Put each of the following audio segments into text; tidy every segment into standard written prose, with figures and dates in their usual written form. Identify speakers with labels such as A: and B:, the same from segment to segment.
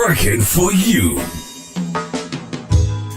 A: Working for you.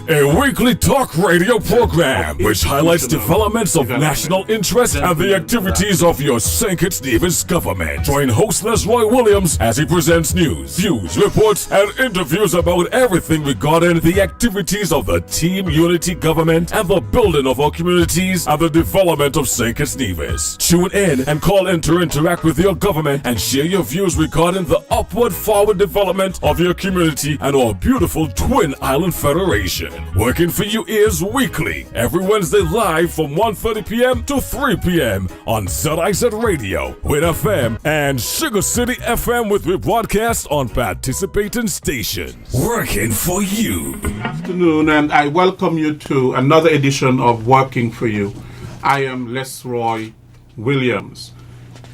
A: A weekly talk radio program which highlights developments of national interest and the activities of your St. Kitts Nevis government. Join host Lesroy Williams as he presents news, views, reports, and interviews about everything regarding the activities of the Team Unity government and the building of our communities and the development of St. Kitts Nevis. Tune in and call in to interact with your government and share your views regarding the upward forward development of your community and our beautiful Twin Island Federation. Working for You is weekly, every Wednesday live from 1:30 p.m. to 3 p.m. on ZIZ Radio, Win FM, and Sugar City FM with rebroadcast on participating stations. Working for You.
B: Good afternoon, and I welcome you to another edition of Working for You. I am Lesroy Williams.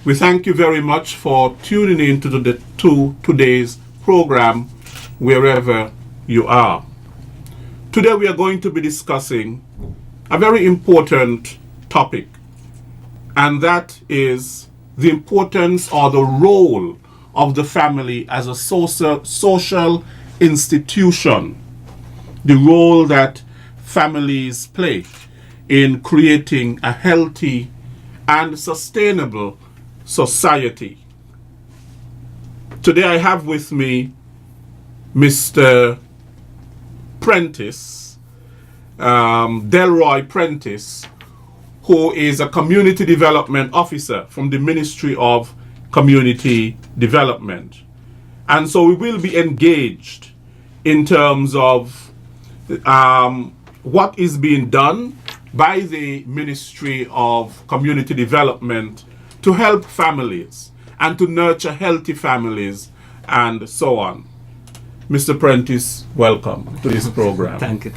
B: We thank you very much for tuning in to today's program, wherever you are. Today we are going to be discussing a very important topic, and that is the importance or the role of the family as a social institution, the role that families play in creating a healthy and sustainable society. Today I have with me Mr. Prentice, Delroy Prentice, who is a community development officer from the Ministry of Community Development. And so we will be engaged in terms of what is being done by the Ministry of Community Development to help families and to nurture healthy families and so on. Mr. Prentice, welcome to this program.
C: Thank you.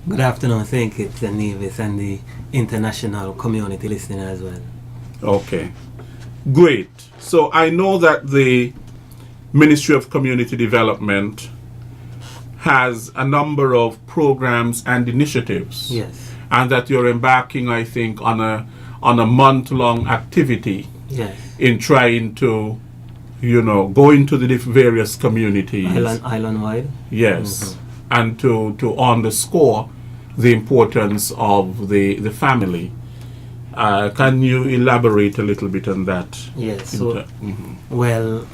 C: Good afternoon, St. Kitts and Nevis and the international community listening as well.
B: Okay, great. So I know that the Ministry of Community Development has a number of programs and initiatives.
C: Yes.
B: And that you're embarking, I think, on a month-long activity.
C: Yes.
B: In trying to go into the various communities.
C: Island-wide?
B: Yes. And to underscore the importance of the family. Can you elaborate a little bit on that?
C: Yes. Well,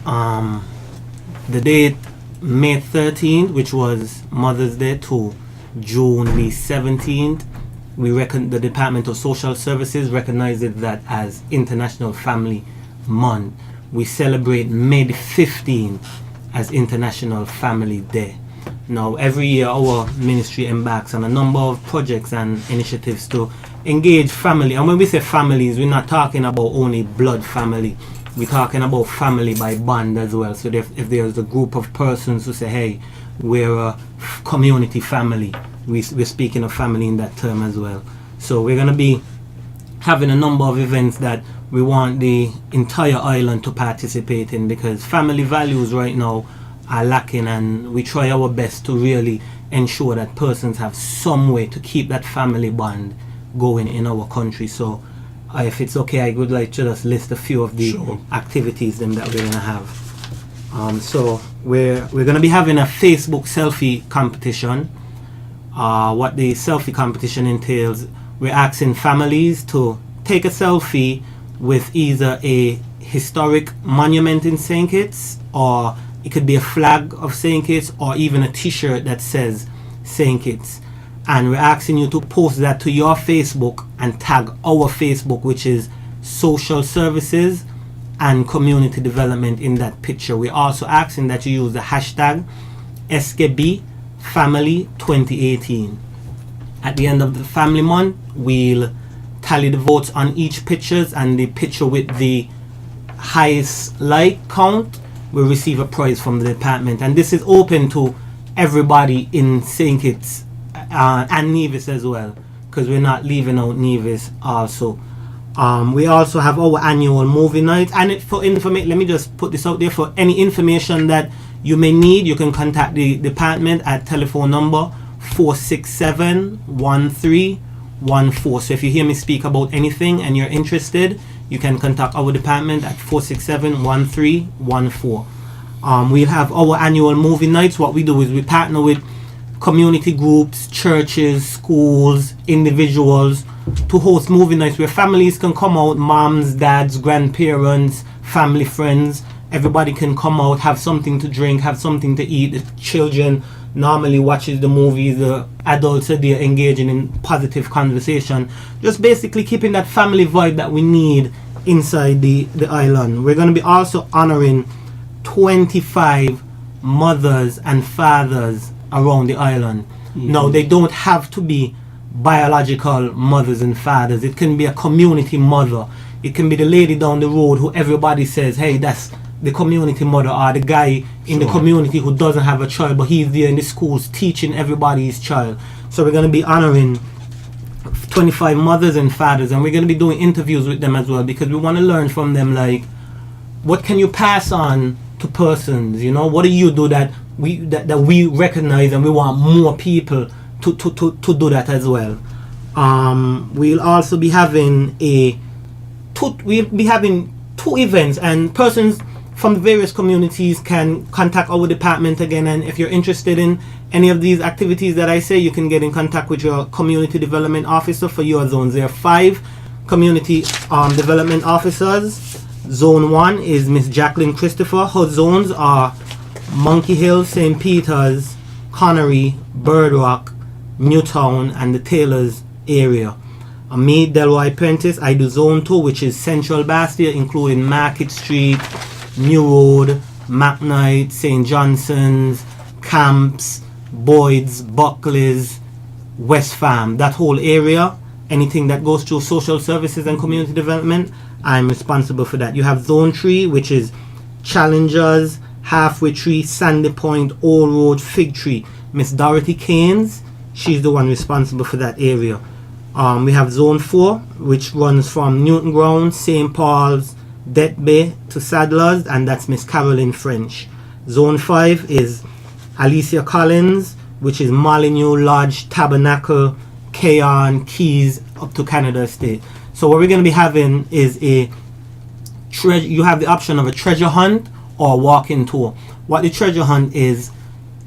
C: the date May 13th, which was Mother's Day, to June the 17th, the Department of Social Services recognized that as International Family Month. We celebrate May the 15th as International Family Day. Now, every year our ministry embarks on a number of projects and initiatives to engage family. And when we say families, we're not talking about only blood family. We're talking about family by bond as well. So if there's a group of persons who say, hey, we're a community family, we're speaking of family in that term as well. So we're going to be having a number of events that we want the entire island to participate in, because family values right now are lacking, and we try our best to really ensure that persons have some way to keep that family bond going in our country. So if it's okay, I would like to just list a few of the activities that we're going to have. So we're going to be having a Facebook selfie competition. What the selfie competition entails, we're asking families to take a selfie with either a historic monument in St. Kitts, or it could be a flag of St. Kitts, or even a t-shirt that says St. Kitts. And we're asking you to post that to your Facebook and tag our Facebook, which is Social Services and Community Development, in that picture. We're also asking that you use the hashtag SKB Family 2018. At the end of the family month, we'll tally the votes on each pictures, and the picture with the highest like count will receive a prize from the department. And this is open to everybody in St. Kitts and Nevis as well, because we're not leaving out Nevis also. We also have our annual movie night, and for information, let me just put this out there, for any information that you may need, you can contact the department at telephone number 467-1314. So if you hear me speak about anything and you're interested, you can contact our department at 467-1314. We'll have our annual movie nights. What we do is we partner with community groups, churches, schools, individuals to host movie nights where families can come out, moms, dads, grandparents, family, friends. Everybody can come out, have something to drink, have something to eat. The children normally watches the movies, the adults are there engaging in positive conversation. Just basically keeping that family vibe that we need inside the island. We're going to be also honoring 25 mothers and fathers around the island. Now, they don't have to be biological mothers and fathers. It can be a community mother. It can be the lady down the road who everybody says, hey, that's the community mother, or the guy in the community who doesn't have a child, but he's there in the schools teaching everybody his child. So we're going to be honoring 25 mothers and fathers, and we're going to be doing interviews with them as well, because we want to learn from them, like, what can you pass on to persons, you know? What do you do that we recognize, and we want more people to do that as well. We'll also be having two events, and persons from the various communities can contact our department again, and if you're interested in any of these activities that I say, you can get in contact with your community development officer for your zones. There are 5 community development officers. Zone 1 is Miss Jacqueline Christopher. Her zones are Monkey Hill, St. Peter's, Connery, Bird Rock, Newtown, and the Taylors area. Me, Delroy Prentice, I do Zone 2, which is Central Bastia, including Market Street, New Road, McKnight, St. Johnson's, Camps, Boyd's, Buckley's, West Farm, that whole area. Anything that goes through social services and community development, I'm responsible for that. You have Zone 3, which is Challengers, Halfway Tree, Sandy Point, Old Road, Fig Tree. Miss Dorothy Keynes, she's the one responsible for that area. We have Zone 4, which runs from Newton Ground, St. Paul's, Det Bay to Sadlers, and that's Miss Caroline French. Zone 5 is Alicia Collins, which is Molyneux, Lodge, Tabernacle, Keyon, Keys, up to Canada State. So what we're going to be having is you have the option of a treasure hunt or walk-in tour. What the treasure hunt is,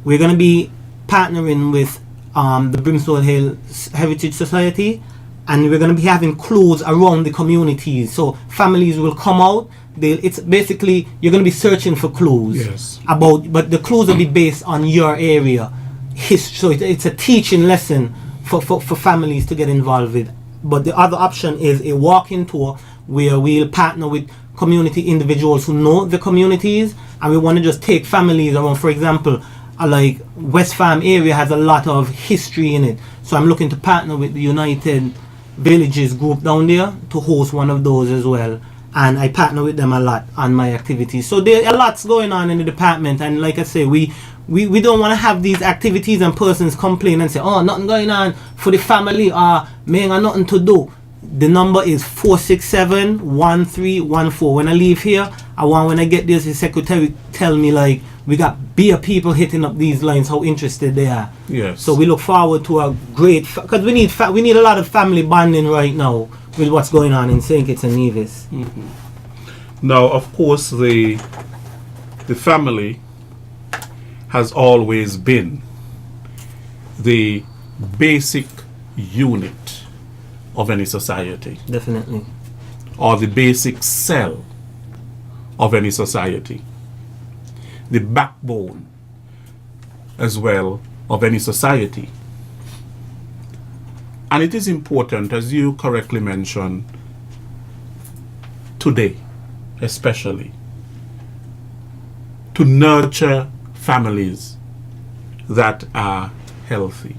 C: we're going to be partnering with the Brimstone Hill Heritage Society, and we're going to be having clues around the communities. So families will come out. It's basically, you're going to be searching for clues.
B: Yes.
C: But the clues will be based on your area. So it's a teaching lesson for families to get involved with. But the other option is a walk-in tour where we'll partner with community individuals who know the communities, and we want to just take families around. For example, like West Farm area has a lot of history in it, so I'm looking to partner with the United Villages group down there to host one of those as well, and I partner with them a lot on my activities. So there are lots going on in the department, and like I say, we don't want to have these activities and persons complain and say, oh, nothing going on for the family, man, got nothing to do. The number is 467-1314. When I leave here, when I get there, the secretary tell me, like, we got beer people hitting up these lines, how interested they are.
B: Yes.
C: So we look forward to a great, because we need a lot of family bonding right now with what's going on in St. Kitts and Nevis.
B: Mm-hmm. Now, of course, the family has always been the basic unit of any society.
C: Definitely.
B: Or the basic cell of any society. The backbone as well of any society. And it is important, as you correctly mentioned, today especially, to nurture families that are healthy.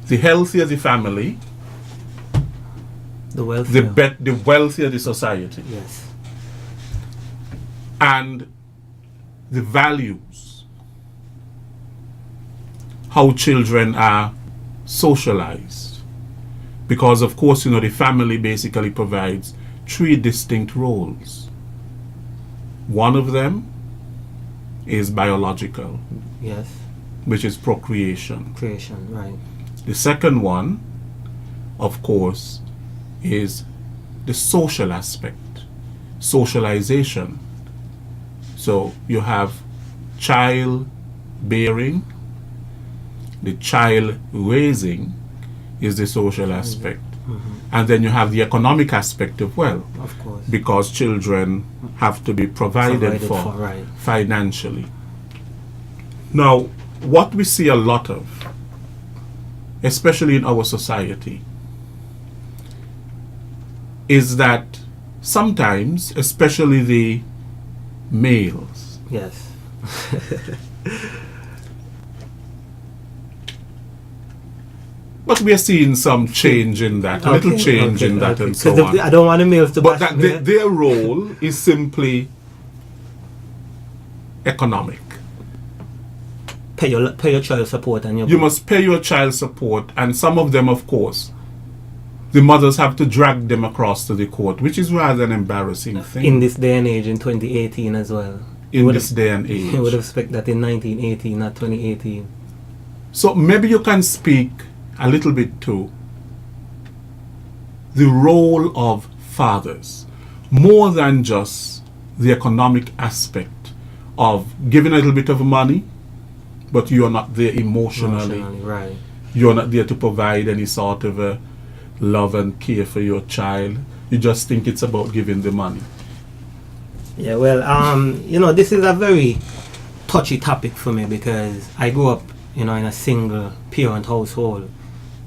B: The healthier the family,
C: the wealthier.
B: the wealthier the society.
C: Yes.
B: And the values, how children are socialized. Because of course, the family basically provides 3 distinct roles. One of them is biological.
C: Yes.
B: Which is procreation.
C: Creation, right.
B: The second one, of course, is the social aspect, socialization. So you have child bearing, the child raising is the social aspect. And then you have the economic aspect as well,
C: Of course.
B: because children have to be provided for
C: right.
B: financially. Now, what we see a lot of, especially in our society, is that sometimes, especially the males,
C: Yes.
B: but we are seeing some change in that, a little change in that, and so on.
C: I don't want the males to
B: But
C: bash
B: that
C: me.
B: their role is simply economic.
C: Pay your child support and your
B: You must pay your child support, and some of them, of course, the mothers have to drag them across to the court, which is rather an embarrassing thing
C: in this day and age in 2018 as well.
B: in this day and age.
C: You would expect that in 1918, not 2018.
B: So maybe you can speak a little bit to the role of fathers, more than just the economic aspect of giving a little bit of money, but you are not there emotionally.
C: Right.
B: You're not there to provide any sort of a love and care for your child. You just think it's about giving the money.
C: Yeah, well, this is a very touchy topic for me because I grew up, in a single parent household.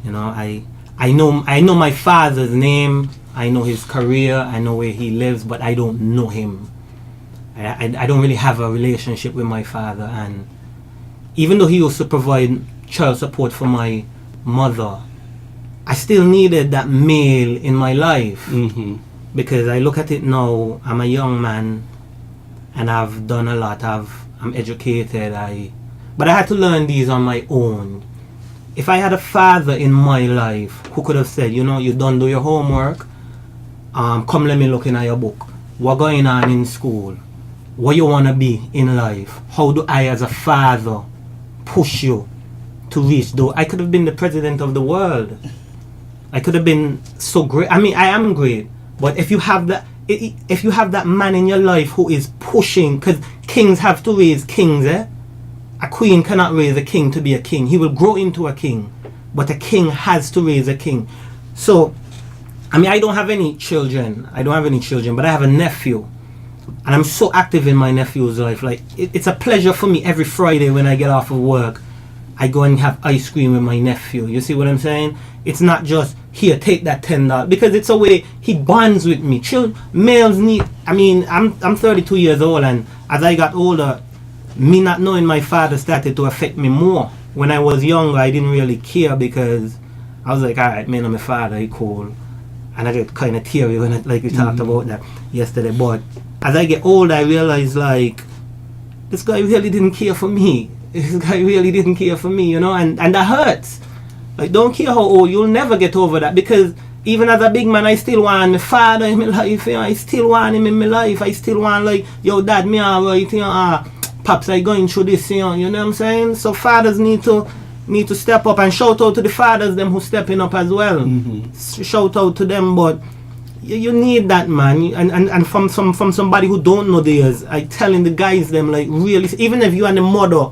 C: I know my father's name, I know his career, I know where he lives, but I don't know him. I don't really have a relationship with my father, and even though he used to provide child support for my mother, I still needed that male in my life. Because I look at it now, I'm a young man and I've done a lot. I'm educated, but I had to learn these on my own. If I had a father in my life who could have said, you don't do your homework, come let me look in your book. What going on in school? What you want to be in life? How do I as a father push you to reach those? I could have been the president of the world. I could have been so great. I mean, I am great. But if you have that man in your life who is pushing, because kings have to raise kings, a queen cannot raise a king to be a king. He will grow into a king, but a king has to raise a king. So, I mean, I don't have any children, but I have a nephew, and I'm so active in my nephew's life. Like, it's a pleasure for me every Friday when I get off of work. I go and have ice cream with my nephew. You see what I'm saying? It's not just, here, take that $10, because it's a way he bonds with me. Males need, I'm 32 years old, and as I got older, me not knowing my father started to affect me more. When I was younger, I didn't really care because I was like, alright, man, I'm my father, he cool. And I get kind of teary when like we talked about that yesterday. But as I get older, I realize, like, this guy really didn't care for me. This guy really didn't care for me, and that hurts. Like, don't care how old, you'll never get over that, because even as a big man, I still want my father in my life, I still want him in my life, I still want, like, yo, dad, me alright, pops, I going through this, you know what I'm saying? So fathers need to step up, and shout out to the fathers, them who stepping up as well. Shout out to them, but you need that, man. And from somebody who don't know theirs, I telling the guys them, like, really, even if you and the mother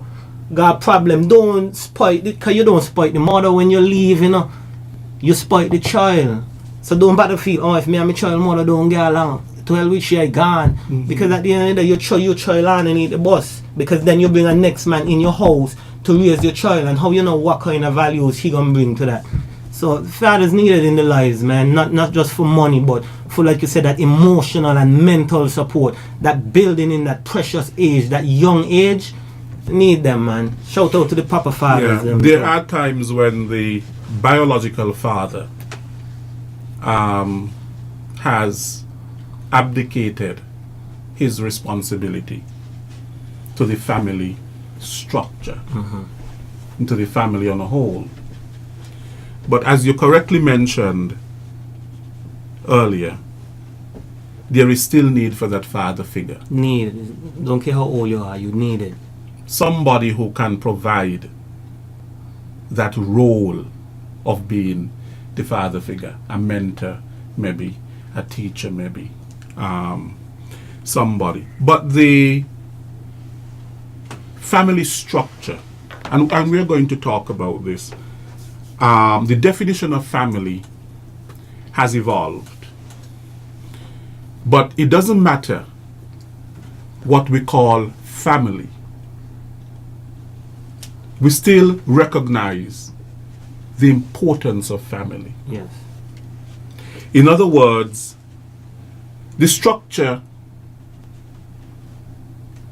C: got a problem, don't spoil, because you don't spoil the mother when you leave, you spoil the child. So don't bother feel, if me and my child mother don't get along, to hell with she I gone. Because at the end of the day, your child on and eat the bus, because then you bring a next man in your house to raise your child, and how you know what kind of values he gonna bring to that. So fathers needed in the lives, man, not just for money, but for, like you said, that emotional and mental support, that building in that precious age, that young age. Need them, man. Shout out to the papa fathers.
B: There are times when the biological father has abdicated his responsibility to the family structure, to the family on a whole. But as you correctly mentioned earlier, there is still need for that father figure.
C: Need. Don't care how old you are, you need it.
B: Somebody who can provide that role of being the father figure, a mentor, maybe a teacher, maybe somebody. But the family structure, and we're going to talk about this. The definition of family has evolved, but it doesn't matter what we call family. We still recognize the importance of family.
C: Yes.
B: In other words, the structure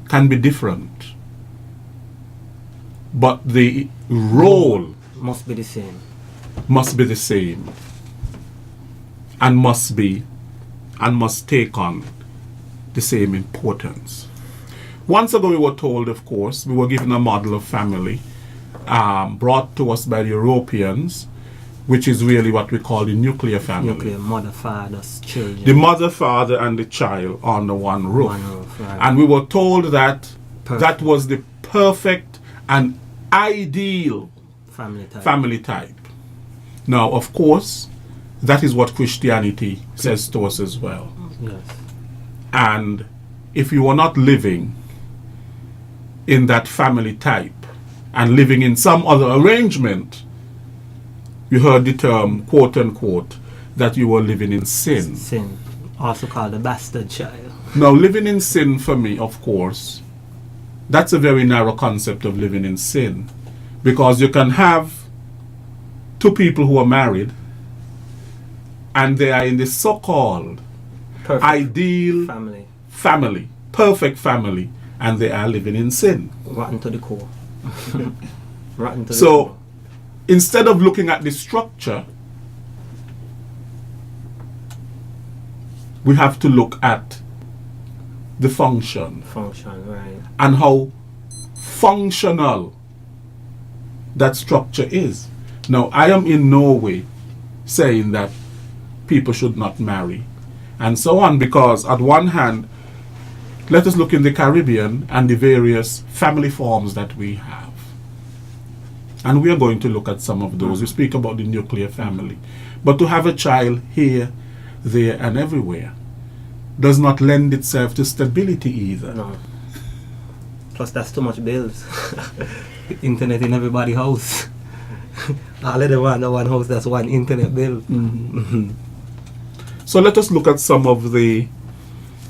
B: can be different, but the role
C: Must be the same.
B: must be the same, and must take on the same importance. Once ago we were told, of course, we were given a model of family brought to us by the Europeans, which is really what we call the nuclear family.
C: Nuclear, mother, father, children.
B: The mother, father, and the child under one roof.
C: One roof, right.
B: And we were told that
C: Perfect.
B: that was the perfect and ideal
C: family type.
B: family type. Now, of course, that is what Christianity says to us as well.
C: Yes.
B: And if you are not living in that family type and living in some other arrangement, you heard the term, quote unquote, that you were living in sin.
C: Sin. Also called a bastard child.
B: Now, living in sin for me, of course, that's a very narrow concept of living in sin. Because you can have two people who are married and they are in the so-called
C: Perfect
B: ideal
C: family.
B: perfect family, and they are living in sin.
C: Rotten to the core. Rotten to the
B: So,
C: core.
B: instead of looking at the structure, we have to look at the function
C: Function, right.
B: and how functional that structure is. Now, I am in no way saying that people should not marry and so on, because at one hand, let us look in the Caribbean and the various family forms that we have. And we are going to look at some of those. We speak about the nuclear family. But to have a child here, there, and everywhere does not lend itself to stability either.
C: No. Plus, that's too much bills. Internet in everybody's house. All of them want the one house, that's one internet bill.
B: So let us look at some of the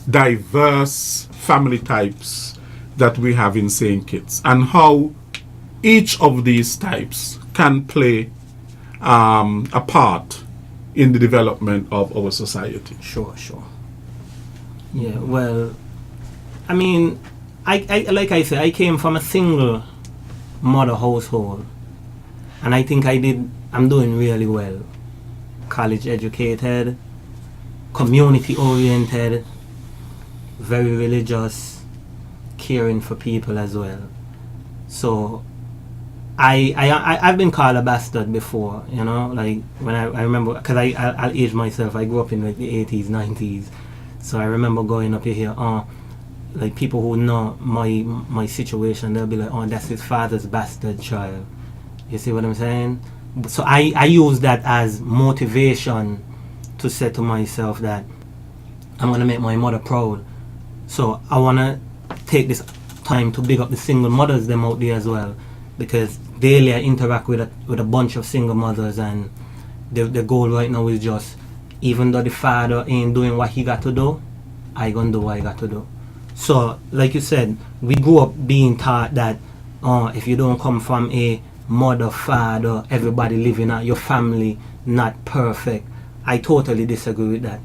B: diverse family types that we have in St. Kitts and how each of these types can play a part in the development of our society.
C: Sure. Yeah, well, I mean, I like I said, I came from a single mother household, and I think I'm doing really well. College educated, community oriented, very religious, caring for people as well. So I've been called a bastard before, you know, like when I remember, because I'll age myself, I grew up in like the 80s, 90s, so I remember going up here, like people who know my situation, they'll be like, oh, that's his father's bastard child. You see what I'm saying? So I use that as motivation to say to myself that I'm going to make my mother proud. So I want to take this time to big up the single mothers them out there as well, because daily I interact with a bunch of single mothers, and the goal right now is just, even though the father ain't doing what he got to do, I gonna do what I got to do. So like you said, we grew up being taught that if you don't come from a mother, father, everybody living at your family, not perfect. I totally disagree with that.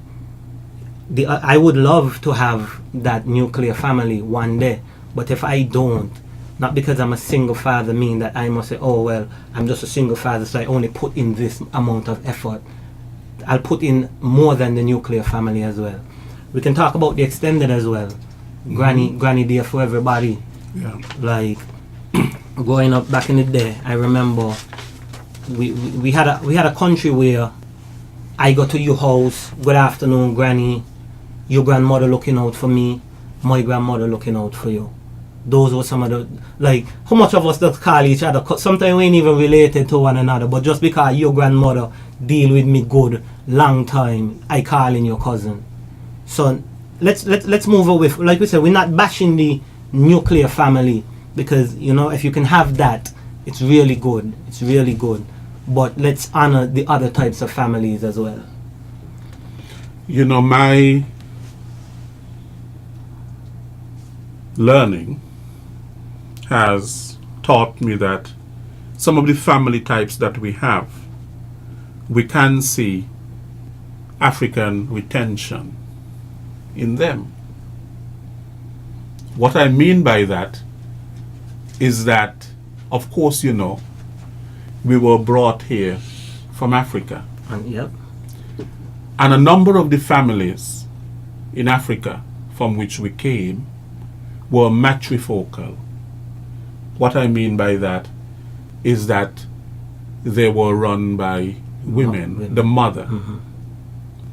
C: I would love to have that nuclear family one day, but if I don't, not because I'm a single father mean that I must say, oh well, I'm just a single father, so I only put in this amount of effort. I'll put in more than the nuclear family as well. We can talk about the extended as well. Granny there for everybody.
B: Yeah.
C: Like growing up back in the day, I remember we had a country where I go to your house, good afternoon, Granny, your grandmother looking out for me, my grandmother looking out for you. Those were some of the, like, how much of us that call each other? Sometimes we ain't even related to one another, but just because your grandmother deal with me good, long time, I call in your cousin. So let's move away. Like we said, we're not bashing the nuclear family, because if you can have that, it's really good. It's really good. But let's honor the other types of families as well.
B: My learning has taught me that some of the family types that we have, we can see African retention in them. What I mean by that is that, of course, we were brought here from Africa.
C: Yep.
B: And a number of the families in Africa from which we came were matrifocal. What I mean by that is that they were run by women, the mother,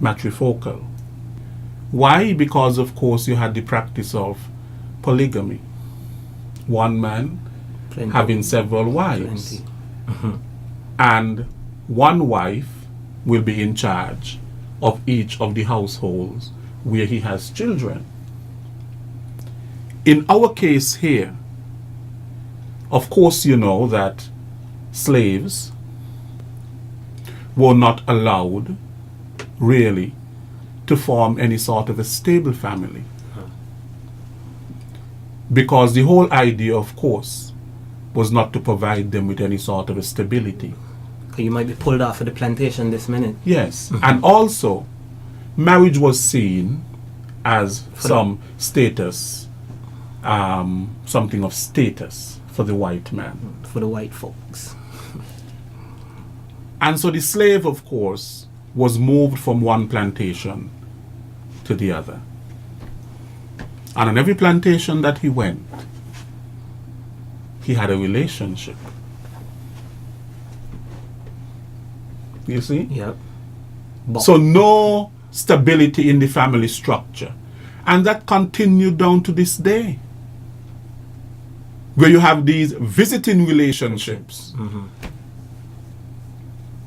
B: matrifocal. Why? Because, of course, you had the practice of polygamy. One man having several wives. And one wife will be in charge of each of the households where he has children. In our case here, of course, you know that slaves were not allowed really to form any sort of a stable family. Because the whole idea, of course, was not to provide them with any sort of a stability.
C: You might be pulled off of the plantation this minute.
B: Yes. And also, marriage was seen as some status, something of status for the white man.
C: For the white folks.
B: And so the slave, of course, was moved from one plantation to the other. And on every plantation that he went, he had a relationship. You see?
C: Yep.
B: So no stability in the family structure. And that continued down to this day, where you have these visiting relationships.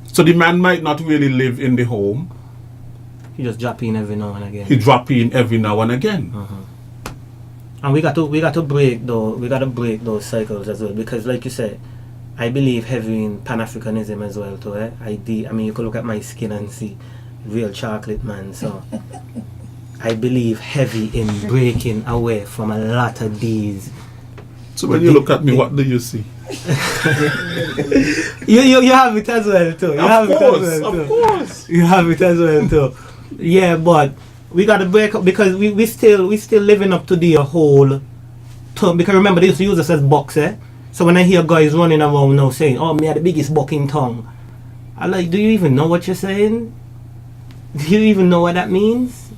B: So the man might not really live in the home.
C: He just drop in every now and again.
B: He drop in every now and again.
C: And we got to break those cycles as well, because like you said, I believe heavy in Pan-Africanism as well too. I mean, you could look at my skin and see real chocolate man. So I believe heavy in breaking away from a lot of these.
B: So when you look at me, what do you see?
C: you have it as well too.
B: Of course.
C: You have it as well too. Yeah, but we got to break up because we still living up to the whole term. Because remember, they used to use us as bucks, eh? So when I hear guys running around now saying, "Oh, me are the biggest buck in town," I'm like, do you even know what you're saying? Do you even know what that means?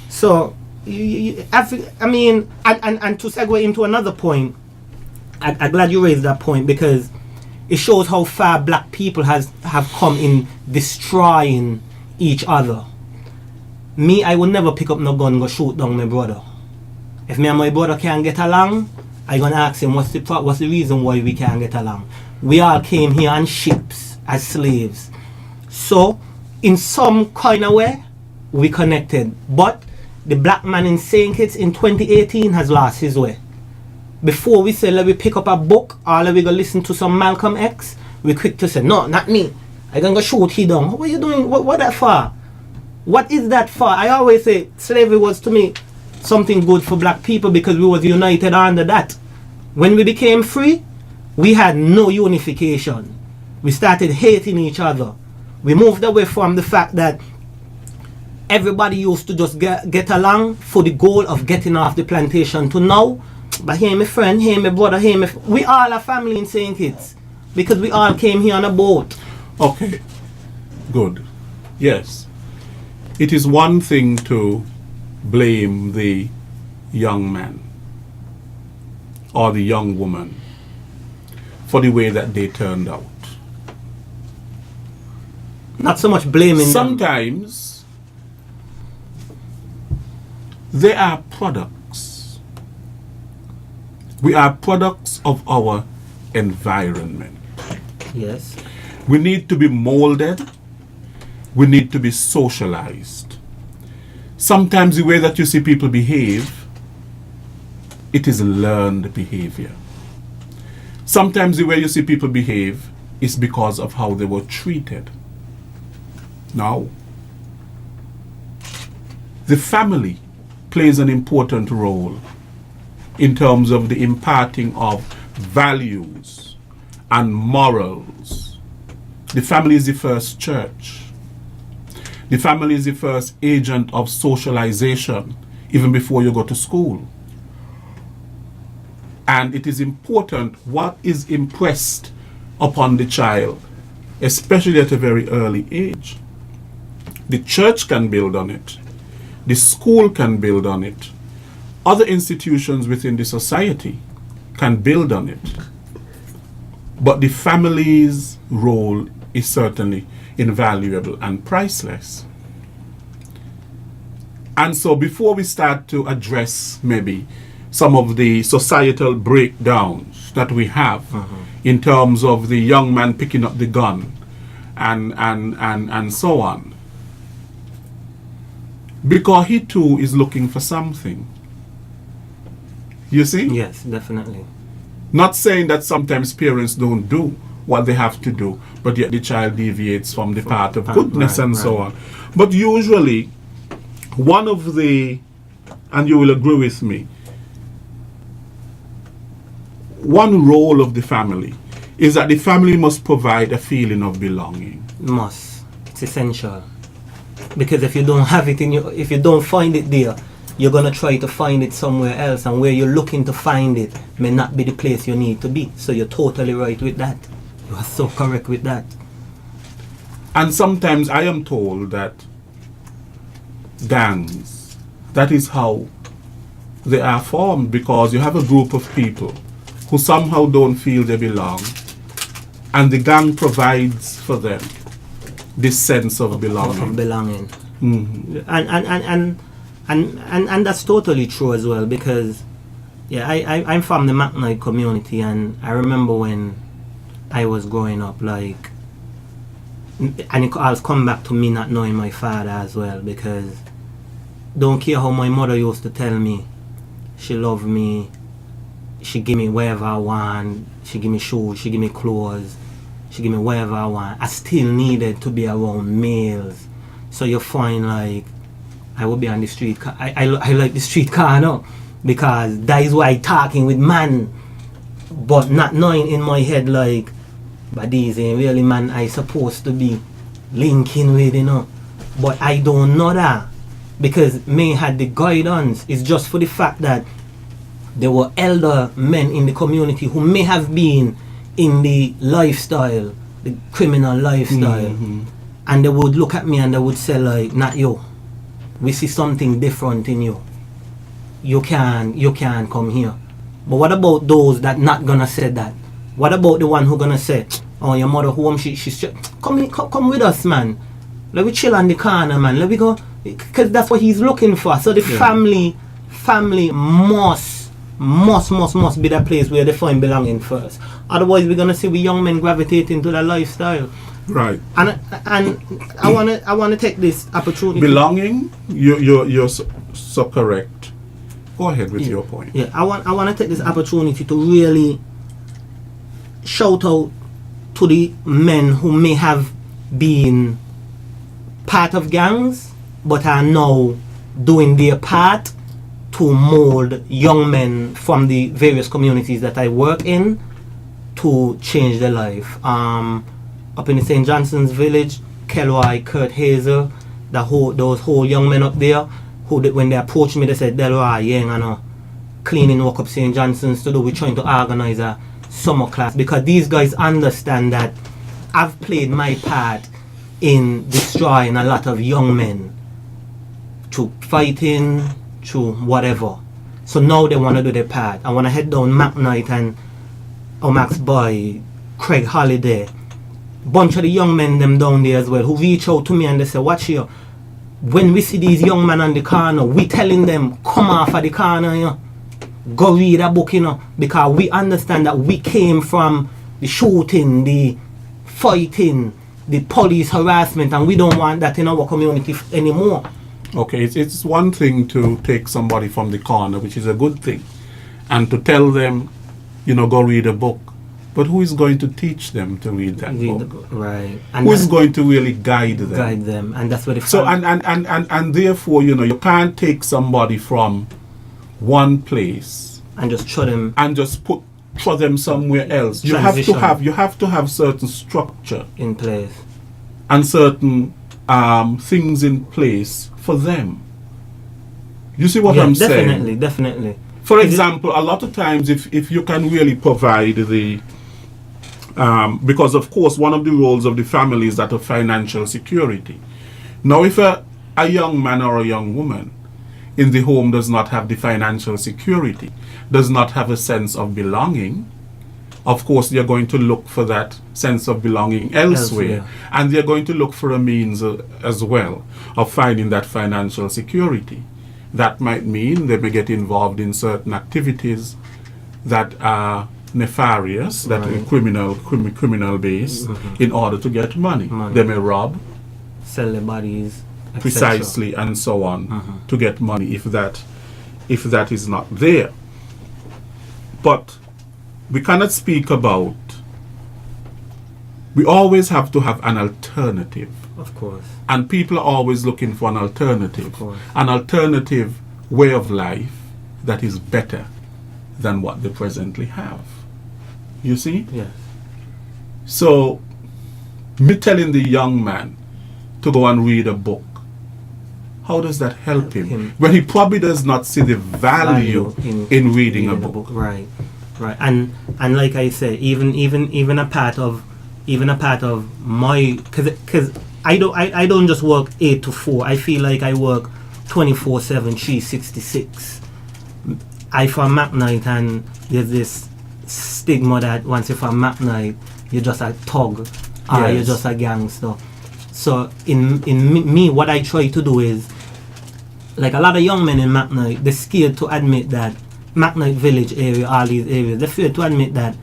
C: So I mean, and to segue into another point, I'm glad you raised that point, because it shows how far black people have come in destroying each other. Me, I would never pick up no gun and go shoot down my brother. If me and my brother can't get along, I gonna ask him what's the reason why we can't get along. We all came here on ships as slaves. So, in some kind of way, we connected. But the black man in St. Kitts in 2018 has lost his way. Before we say let me pick up a book or let we go listen to some Malcolm X, we quick to say, no, not me. I gonna go shoot he down. What are you doing? What that for? What is that for? I always say slavery was to me something good for black people because we was united under that. When we became free, we had no unification. We started hating each other. We moved away from the fact that everybody used to just get along for the goal of getting off the plantation to now. But hey, my friend, hey, my brother, hey, we all are family in St. Kitts because we all came here on a boat.
B: Okay, good. Yes. It is one thing to blame the young man or the young woman for the way that they turned out.
C: Not so much blaming
B: Sometimes they are products. We are products of our environment.
C: Yes.
B: We need to be molded. We need to be socialized. Sometimes the way that you see people behave, it is learned behavior. Sometimes the way you see people behave is because of how they were treated. Now, the family plays an important role in terms of the imparting of values and morals. The family is the first church. The family is the first agent of socialization, even before you go to school. And it is important what is impressed upon the child, especially at a very early age. The church can build on it. The school can build on it. Other institutions within the society can build on it. But the family's role is certainly invaluable and priceless. And so before we start to address maybe some of the societal breakdowns that we have in terms of the young man picking up the gun and so on, because he too is looking for something. You see?
C: Yes, definitely.
B: Not saying that sometimes parents don't do what they have to do, but yet the child deviates from the path of goodness and so on. But usually, one of the, and you will agree with me, one role of the family is that the family must provide a feeling of belonging.
C: Must. It's essential. Because if you don't have it in your, if you don't find it there, you're gonna try to find it somewhere else, and where you're looking to find it may not be the place you need to be. So you're totally right with that. You are so correct with that.
B: And sometimes I am told that gangs, that is how they are formed, because you have a group of people who somehow don't feel they belong, and the gang provides for them this sense of belonging.
C: Of belonging.
B: Mhm.
C: And that's totally true as well, because I'm from the McKnight community, and I remember when I was growing up, like, and it all come back to me not knowing my father as well, because don't care how my mother used to tell me she loved me, she give me whatever I want, she give me shoes, she give me clothes, she give me whatever I want, I still needed to be around males. So you find, like, I would be on the street. I like the street car now, because that is why talking with man, but not knowing in my head, like, but these ain't really man I supposed to be linking with, you know. But I don't know that, because me had the guidance. It's just for the fact that there were elder men in the community who may have been in the lifestyle, the criminal lifestyle, and they would look at me and they would say, like, not you. We see something different in you. You can't come here. But what about those that not gonna say that? What about the one who gonna say, oh, your mother home, she's come with us, man. Let me chill on the corner, man. Let me go, because that's what he's looking for. So the family must be the place where they find belonging first. Otherwise, we're gonna see we young men gravitating to that lifestyle.
B: Right.
C: And I wanna take this opportunity.
B: Belonging, you're so correct. Go ahead with your point.
C: Yeah, I wanna take this opportunity to really shout out to the men who may have been part of gangs but are now doing their part to mold young men from the various communities that I work in to change their life. Up in the St. Johnson's village, Kelroy, Kurt Hazel, those whole young men up there, who when they approached me, they said, Delroy, yeah, I know, cleaning work up St. Johnson's to do, we're trying to organize a summer class, because these guys understand that I've played my part in destroying a lot of young men through fighting, through whatever. So now they want to do their part. I want to head down McKnight and Max Boy, Craig Holiday, bunch of the young men them down there as well, who reach out to me and they say, watch here, when we see these young men on the corner, we telling them, come off of the corner, you know, go read a book, you know, because we understand that we came from the shooting, the fighting, the police harassment, and we don't want that in our community anymore.
B: Okay, it's one thing to take somebody from the corner, which is a good thing, and to tell them, you know, go read a book. But who is going to teach them to read that
C: Read the
B: book?
C: book, right? And
B: Who is
C: then
B: going to really guide them?
C: guide them, and that's what the
B: So and therefore, you can't take somebody from one place
C: and just show them
B: and just throw them somewhere else. You
C: Transition.
B: have to have certain structure
C: in place.
B: and certain things in place for them. You see what
C: Yeah,
B: I'm saying?
C: definitely.
B: For
C: Is it-
B: example, a lot of times, if you can really provide the, because of course one of the roles of the family is that of financial security. Now, if a young man or a young woman in the home does not have the financial security, does not have a sense of belonging, of course they're going to look for that sense of belonging elsewhere. And they're going to look for a means as well of finding that financial security. That might mean they may get involved in certain activities that are nefarious, that are
C: Right.
B: criminal based, in order to get money.
C: Money.
B: They may rob,
C: Sell their bodies, etc.
B: precisely, and so on, to get money if that is not there. But we cannot speak about. We always have to have an alternative.
C: Of course.
B: And people are always looking for an alternative.
C: Of course.
B: An alternative way of life that is better than what they presently have. You see?
C: Yes.
B: So, me telling the young man to go and read a book, how does that help him? When he probably does not see the value in reading a book.
C: Right. And like I said, even a part of my, because I don't just work 8 to 4. I feel like I work 24/7, 366. I from Mac night, and there's this stigma that once you're from Mac night, you're just a thug, or
B: Yes.
C: you're just a gangster. So in me, what I try to do is, like a lot of young men in Mac night, they're scared to admit that Mac night village area, all these areas, they're afraid to admit that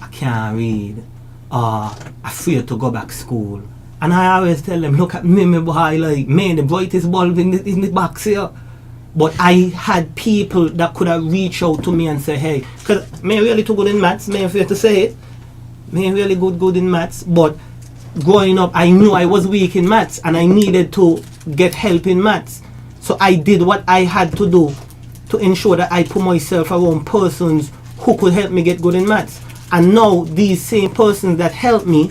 C: I can't read, or afraid to go back school. And I always tell them, look at me, my boy, like, man, the brightest bulb in the box here. But I had people that could have reached out to me and say, hey, because me really too good in maths, me afraid to say it. Me really good in maths, but growing up, I knew I was weak in maths and I needed to get help in maths. So I did what I had to do to ensure that I put myself around persons who could help me get good in maths. And now these same persons that helped me,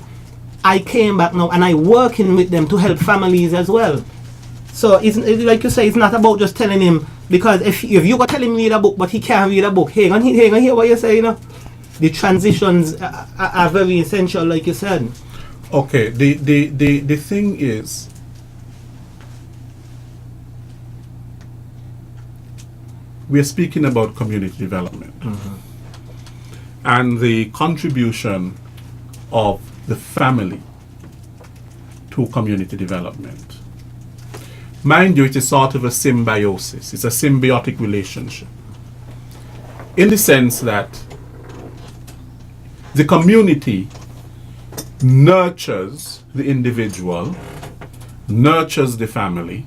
C: I came back now and I working with them to help families as well. So it's like you say, it's not about just telling him, because if you go tell him read a book but he can't read a book, hey, and hear what you say, you know. The transitions are very essential, like you said.
B: Okay, the thing is, we are speaking about community development and the contribution of the family to community development. Mind you, it is sort of a symbiosis. It's a symbiotic relationship. In the sense that the community nurtures the individual, nurtures the family,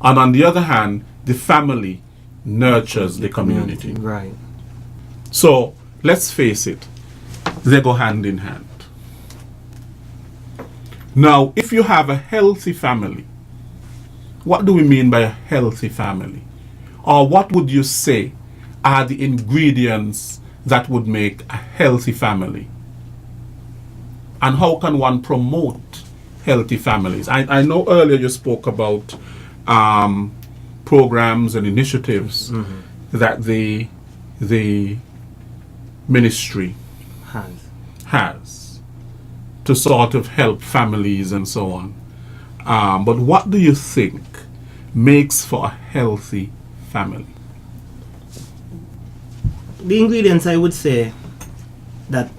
B: and on the other hand, the family nurtures the community.
C: Right.
B: So, let's face it, they go hand in hand. Now, if you have a healthy family, what do we mean by a healthy family? Or what would you say are the ingredients that would make a healthy family? And how can one promote healthy families? I know earlier you spoke about programs and initiatives that the ministry has to sort of help families and so on. But what do you think makes for a healthy family?
C: The ingredients I would say that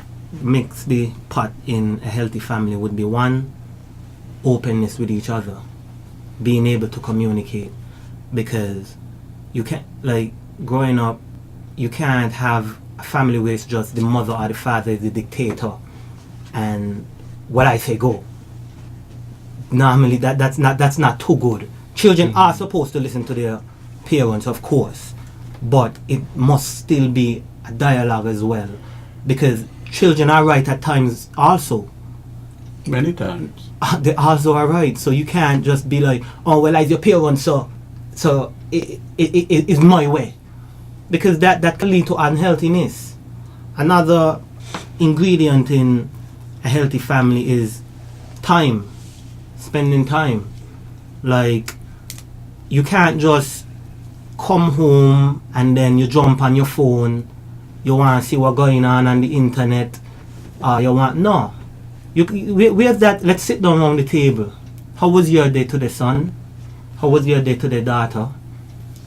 C: makes the pot in a healthy family would be, one, openness with each other, being able to communicate, because you can't, like, growing up, you can't have a family where it's just the mother or the father is the dictator and what I say go. Normally that's not too good. Children are supposed to listen to their parents, of course, but it must still be a dialogue as well, because children are right at times also.
B: Many times.
C: They also are right. So you can't just be like, oh, well, as your parents, so it's my way. Because that can lead to unhealthiness. Another ingredient in a healthy family is time. Spending time. Like, you can't just come home and then you jump on your phone. You want to see what's going on the internet. No. We have that. Let's sit down around the table. How was your day today, son? How was your day today, daughter?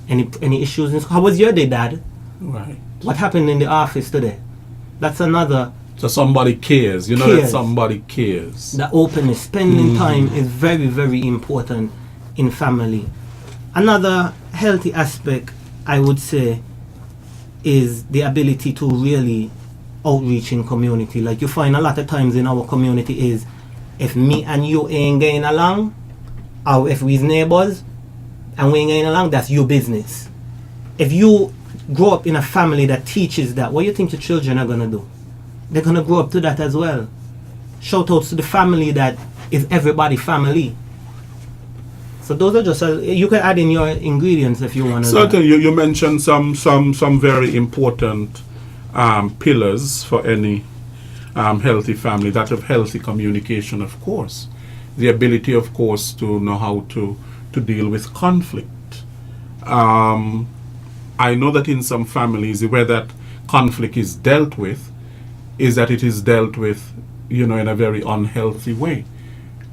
C: Any issues? How was your day, dad?
B: Right.
C: What happened in the office today? That's another.
B: So somebody cares. You know that somebody cares.
C: The openness, spending time is very, very important in family. Another healthy aspect, I would say, is the ability to really outreach in community. Like you find a lot of times in our community is, if me and you ain't getting along, or if we's neighbors and we ain't getting along, that's your business. If you grow up in a family that teaches that, what do you think your children are gonna do? They're gonna grow up to that as well. Shout outs to the family that is everybody family. So those are just you can add in your ingredients if you want to.
B: Certainly, you mentioned some very important pillars for any healthy family. That of healthy communication, of course, the ability, of course, to know how to deal with conflict. I know that in some families, the way that conflict is dealt with is that it is dealt with, in a very unhealthy way,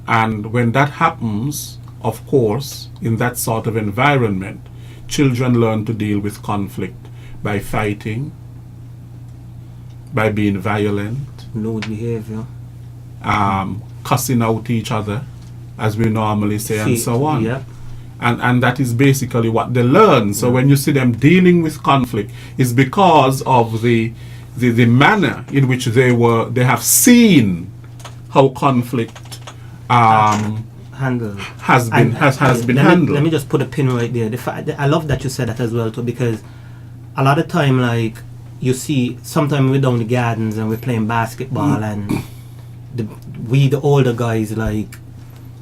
B: and when that happens, of course, in that sort of environment, children learn to deal with conflict by fighting, by being violent,
C: lewd behavior,
B: cussing out each other, as we normally say, and so on.
C: Yeah.
B: And that is basically what they learn. So when you see them dealing with conflict, it's because of the manner in which they have seen how conflict
C: handled
B: has been handled.
C: Let me just put a pin right there. I love that you said that as well too, because a lot of time, like, you see, sometimes we're down the gardens and we're playing basketball, and the older guys, like,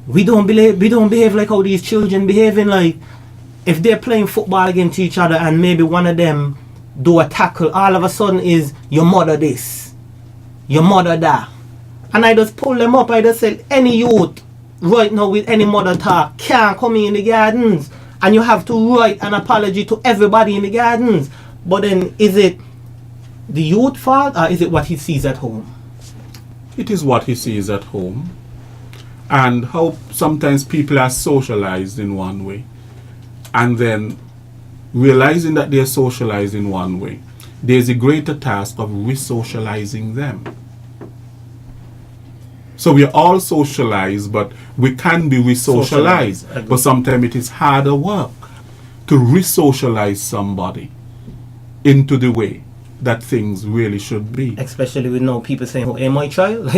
C: we don't behave like how these children behaving. Like, if they're playing football against each other and maybe one of them do a tackle, all of a sudden is your mother this, your mother that, and I just pull them up. I just say, any youth right now with any mother talk can't come in the gardens, and you have to write an apology to everybody in the gardens. But then, is it the youth fault, or is it what he sees at home?
B: It is what he sees at home, and how sometimes people are socialized in one way, and then realizing that they're socialized in one way, there's a greater task of re-socializing them. So we are all socialized, but we can be re-socialized. But sometimes it is harder work to re-socialize somebody into the way that things really should be.
C: Especially with now people saying, hey, my child,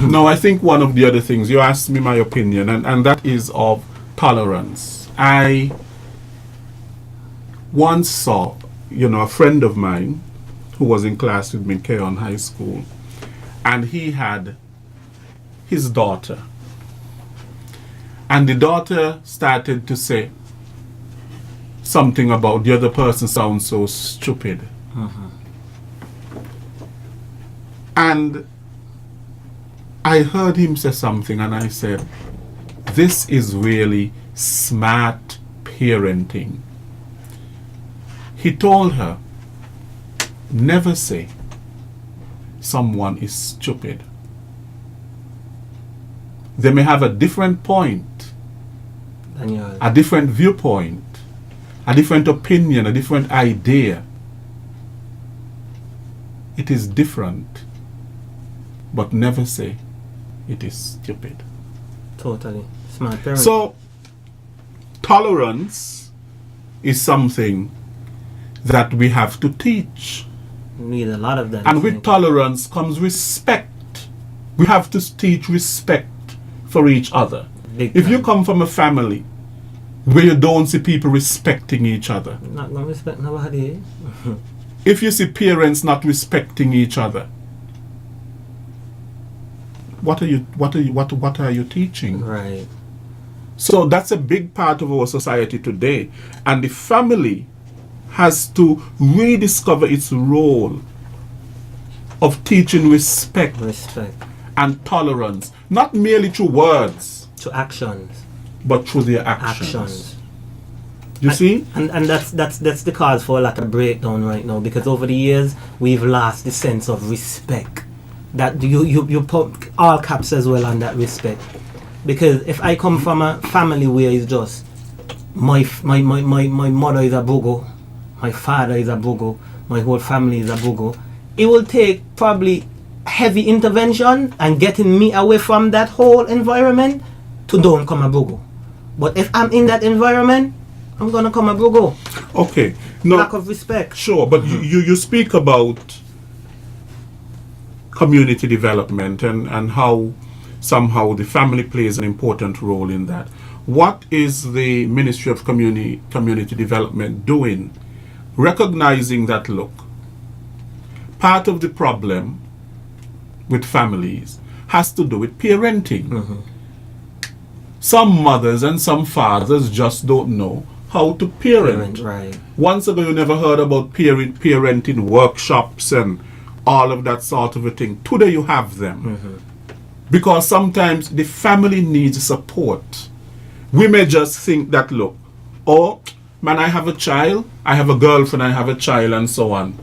B: No, I think one of the other things, you asked me my opinion, and that is of tolerance. I once saw, a friend of mine who was in class with me in Keon High School, and he had his daughter. And the daughter started to say something about the other person sounds so stupid. And I heard him say something, and I said, this is really smart parenting. He told her, never say someone is stupid. They may have a different point, a different viewpoint, a different opinion, a different idea. It is different, but never say it is stupid.
C: Totally. Smart parenting.
B: So, tolerance is something that we have to teach.
C: We need a lot of that.
B: And with tolerance comes respect. We have to teach respect for each other. If you come from a family where you don't see people respecting each other,
C: not gonna respect nobody.
B: if you see parents not respecting each other, what are you teaching?
C: Right.
B: So that's a big part of our society today, and the family has to rediscover its role of teaching respect and tolerance, not merely through words,
C: to actions,
B: but through their actions. You see?
C: And that's the cause for a lot of breakdown right now, because over the years we've lost the sense of respect. That you put all caps as well on that respect. Because if I come from a family where it's just my mother is a bugo, my father is a bugo, my whole family is a bugo, it will take probably heavy intervention and getting me away from that whole environment to don't come a bugo. But if I'm in that environment, I'm gonna come a bugo.
B: Okay. No,
C: lack of respect.
B: Sure, but you speak about community development and how somehow the family plays an important role in that. What is the Ministry of Community Development doing? Recognizing that, look, part of the problem with families has to do with parenting. Some mothers and some fathers just don't know how to parent.
C: Right.
B: Once ago, you never heard about parenting workshops and all of that sort of a thing. Today, you have them. Because sometimes the family needs support. We may just think that, look, oh, man, I have a child, I have a girlfriend, I have a child, and so on,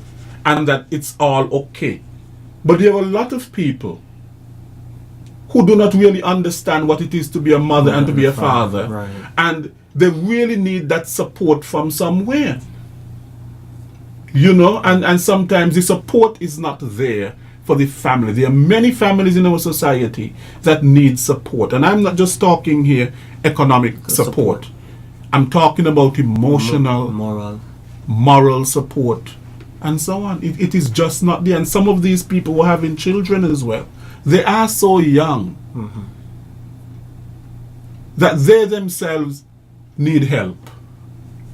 B: and that it's all okay. But there are a lot of people who do not really understand what it is to be a mother and to be a father.
C: Right.
B: And they really need that support from somewhere. You know, and sometimes the support is not there for the family. There are many families in our society that need support. And I'm not just talking here economic support. I'm talking about emotional, moral support, and so on. It is just not there. And some of these people were having children as well. They are so young that they themselves need help.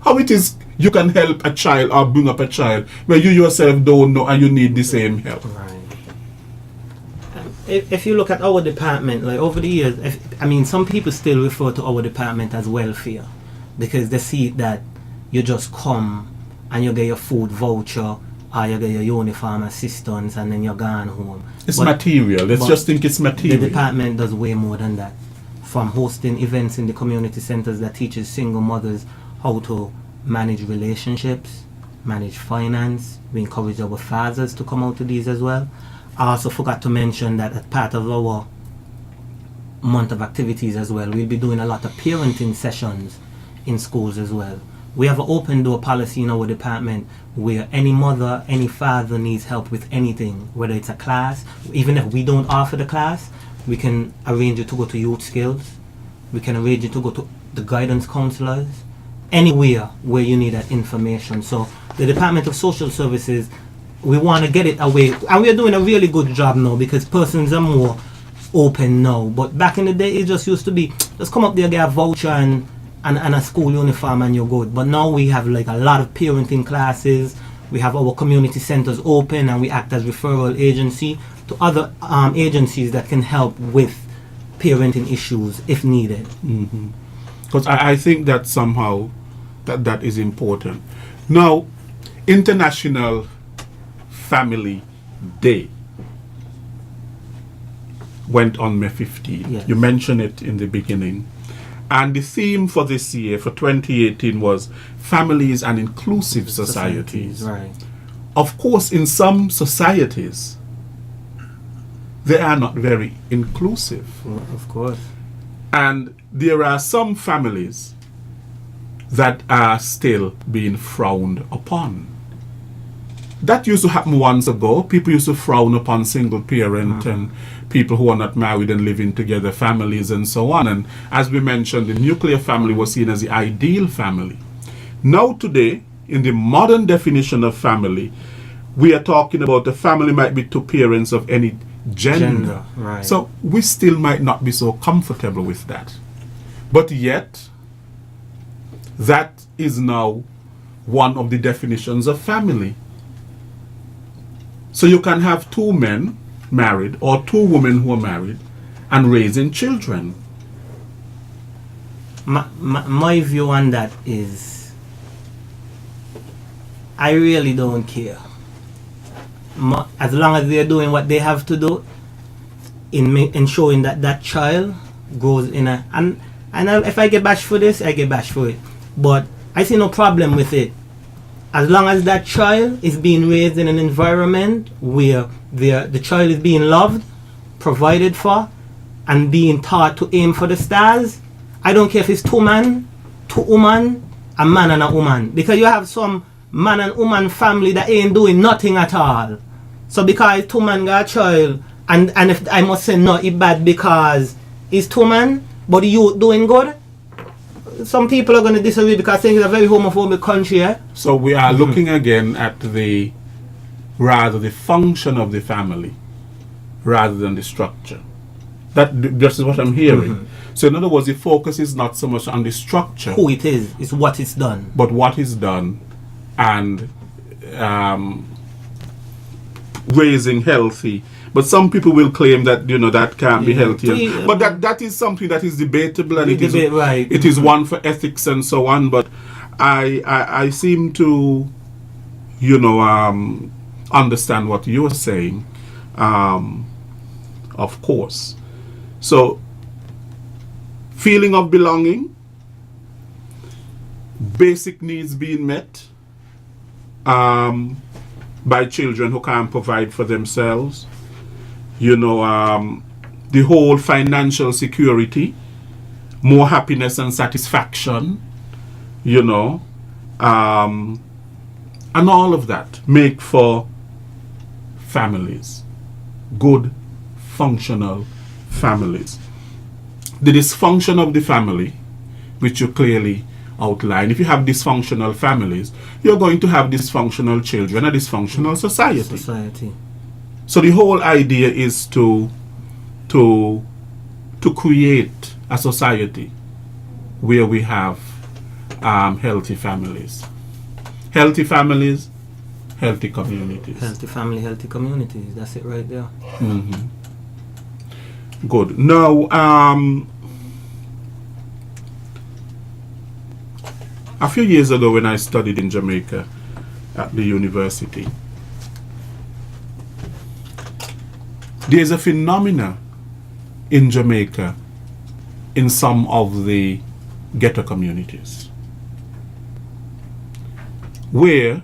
B: How it is you can help a child or bring up a child where you yourself don't know and you need the same help.
C: Right. If you look at our department, like over the years, some people still refer to our department as welfare, because they see that you just come and you get your food voucher or you get your uniform assistance and then you're gone home.
B: It's material. Let's just think it's material.
C: The department does way more than that. From hosting events in the community centers that teaches single mothers how to manage relationships, manage finance. We encourage our fathers to come out to these as well. I also forgot to mention that as part of our month of activities as well, we'll be doing a lot of parenting sessions in schools as well. We have an open door policy in our department where any mother, any father needs help with anything, whether it's a class, even if we don't offer the class, we can arrange you to go to youth skills, we can arrange you to go to the guidance counselors, anywhere where you need that information. So the Department of Social Services, we want to get it away, and we're doing a really good job now because persons are more open now. But back in the day, it just used to be, just come up there, get a voucher and a school uniform and you're good. But now we have like a lot of parenting classes, we have our community centers open, and we act as referral agency to other agencies that can help with parenting issues if needed.
B: Because I think that somehow that is important. Now, International Family Day went on May 15.
C: Yes.
B: You mentioned it in the beginning. And the theme for this year, for 2018, was families and inclusive societies.
C: Right.
B: Of course, in some societies, they are not very inclusive.
C: Well, of course.
B: And there are some families that are still being frowned upon. That used to happen once ago. People used to frown upon single parent and people who are not married and living together, families and so on. And as we mentioned, the nuclear family was seen as the ideal family. Now today, in the modern definition of family, we are talking about a family might be two parents of any gender.
C: Right.
B: So we still might not be so comfortable with that. But yet, that is now one of the definitions of family. So you can have two men married or two women who are married and raising children.
C: My view on that is, I really don't care. As long as they're doing what they have to do in ensuring that that child grows in a... And if I get bashed for this, I get bashed for it. But I see no problem with it. As long as that child is being raised in an environment where the child is being loved, provided for, and being taught to aim for the stars, I don't care if it's two man, two woman, a man and a woman. Because you have some man and woman family that ain't doing nothing at all. So because two man got a child, and if I must say no, it's bad because it's two man, but you doing good, some people are going to disagree because things are a very homophobic country.
B: So we are looking again at the function of the family rather than the structure. This is what I'm hearing. So in other words, the focus is not so much on the structure,
C: who it is, it's what it's done.
B: but what is done, and raising healthy. But some people will claim that that can't be healthy. But that is something that is debatable, and it is one for ethics and so on. But I seem to understand what you are saying, of course. So feeling of belonging, basic needs being met by children who can't provide for themselves. The whole financial security, more happiness and satisfaction, and all of that make for families, good, functional families. The dysfunction of the family, which you clearly outline, if you have dysfunctional families, you're going to have dysfunctional children, a dysfunctional society. So the whole idea is to create a society where we have healthy families. Healthy families, healthy communities.
C: Healthy family, healthy communities. That's it right there.
B: Good. Now, a few years ago when I studied in Jamaica at the university, there's a phenomena in Jamaica in some of the ghetto communities where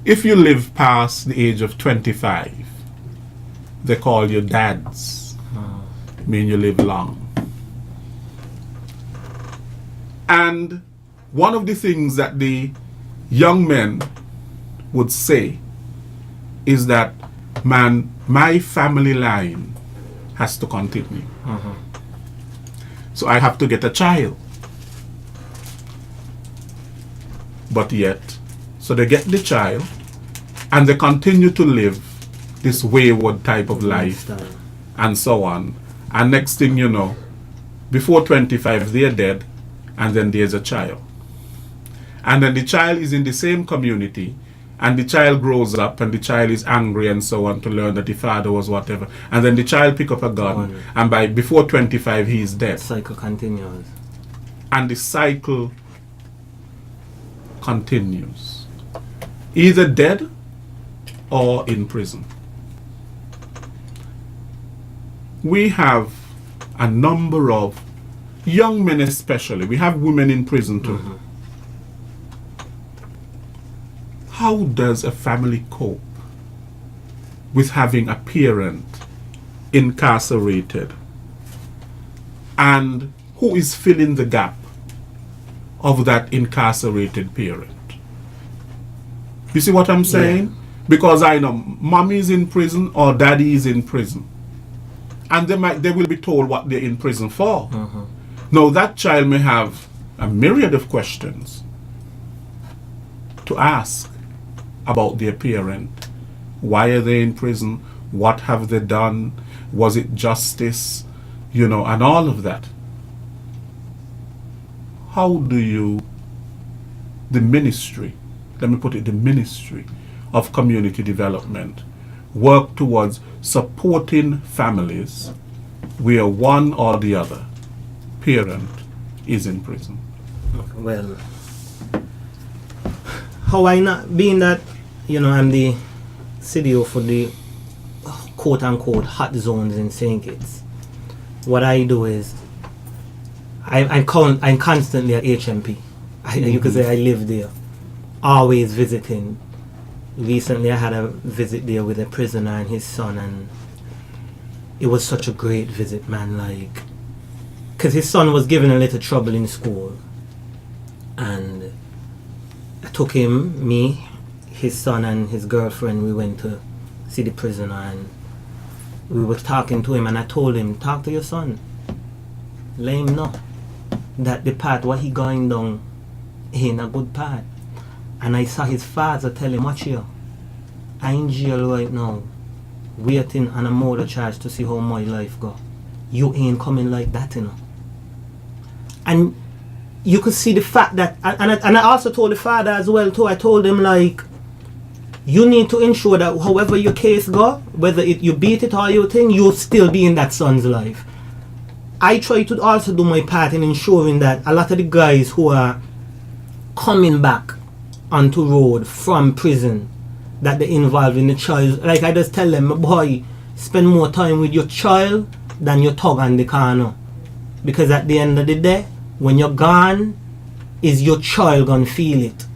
B: if you live past the age of 25, they call you dads. Mean you live long. And one of the things that the young men would say is that, man, my family line has to continue. So I have to get a child. But yet, so they get the child and they continue to live this wayward type of life and so on. And next thing you know, before 25 they're dead, and then there's a child. And then the child is in the same community, and the child grows up and the child is angry and so on to learn that the father was whatever. And then the child pick up a gun and before 25 he is dead.
C: The cycle continues.
B: And the cycle continues. Either dead or in prison. We have a number of young men especially. We have women in prison too. How does a family cope with having a parent incarcerated? And who is filling the gap of that incarcerated parent? You see what I'm saying? Because I know mommy is in prison or daddy is in prison. And they will be told what they're in prison for. Now that child may have a myriad of questions to ask about their parent. Why are they in prison? What have they done? Was it justice? And all of that. How do the ministry let me put it, the Ministry of Community Development work towards supporting families where one or the other parent is in prison?
C: Well, how I not, being that, I'm the CDO for the quote-unquote hot zones in St. Kitts, what I do is I'm constantly at HMP. You could say I live there, always visiting. Recently I had a visit there with a prisoner and his son, and it was such a great visit, man, like, because his son was given a little trouble in school, and I took him, me, his son and his girlfriend, we went to see the prisoner, and we were talking to him, and I told him, talk to your son, let him know that the path what he going down ain't a good path. And I saw his father tell him, watch here, I'm in jail right now, waiting on a murder charge to see how my life go. You ain't coming like that, And you could see the fact that, and I also told the father as well too, I told him, like, you need to ensure that however your case go, whether you beat it or you think, you'll still be in that son's life. I try to also do my part in ensuring that a lot of the guys who are coming back onto road from prison, that they're involved in the child, like I just tell them, boy, spend more time with your child than your thug on the corner. Because at the end of the day, when you're gone, is your child gonna feel it.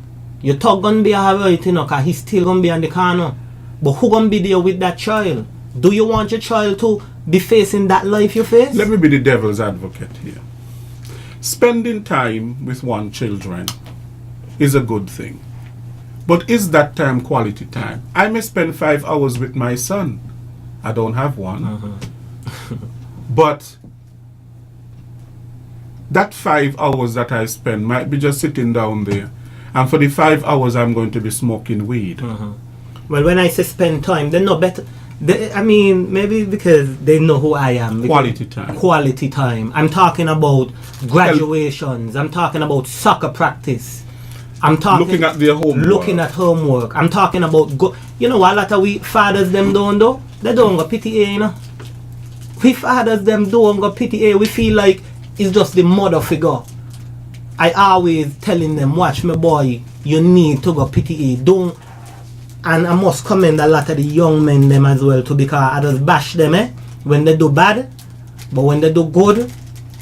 C: Your thug gonna be alright, cause he's still gonna be on the corner. But who gonna be there with that child? Do you want your child to be facing that life you face?
B: Let me be the devil's advocate here. Spending time with one's children is a good thing. But is that time quality time? I may spend 5 hours with my son. I don't have one. But that 5 hours that I spend might be just sitting down there. And for the 5 hours, I'm going to be smoking weed.
C: Well, when I say spend time, they're not better. Maybe because they know who I am.
B: Quality time.
C: Quality time. I'm talking about graduations. I'm talking about soccer practice. I'm talking
B: looking at their homework.
C: Looking at homework. I'm talking about a lot of we fathers them don't do. They don't go PTA, We fathers them don't go PTA. We feel like it's just the mother figure. I always telling them, watch me boy, you need to go PTA. Don't. And I must commend a lot of the young men them as well too, because I just bash them when they do bad, but when they do good,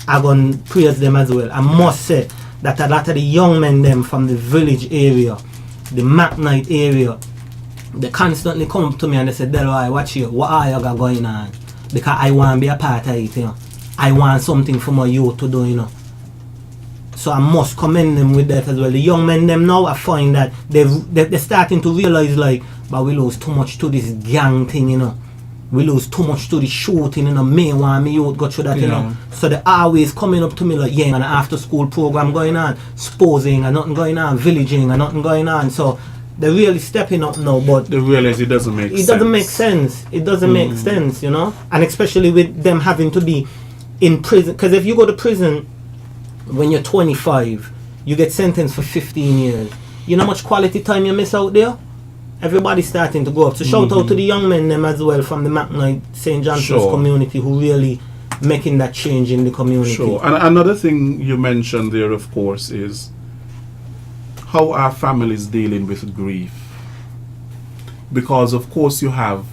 C: I gonna praise them as well. I must say that a lot of the young men them from the village area, the McKnight area, they constantly come up to me and they say, Delroy, watch you, what are you got going on? Because I want to be a part of it, I want something for my youth to do, So I must commend them with that as well. The young men them now, I find that they're starting to realize, like, but we lose too much to this gang thing, We lose too much to the shooting, me want me youth go through that, So they're always coming up to me like, an after school program going on, sposing and nothing going on, villaging and nothing going on. So they're really stepping up now, but
B: they realize it doesn't make sense.
C: It doesn't make sense. It doesn't make sense, And especially with them having to be in prison. Because if you go to prison when you're 25, you get sentenced for 15 years. You know how much quality time you miss out there? Everybody's starting to go up. So shout out to the young men them as well from the McKnight St. Johnson's community who really making that change in the community.
B: Sure. And another thing you mentioned there, of course, is how are families dealing with grief? Because, of course, you have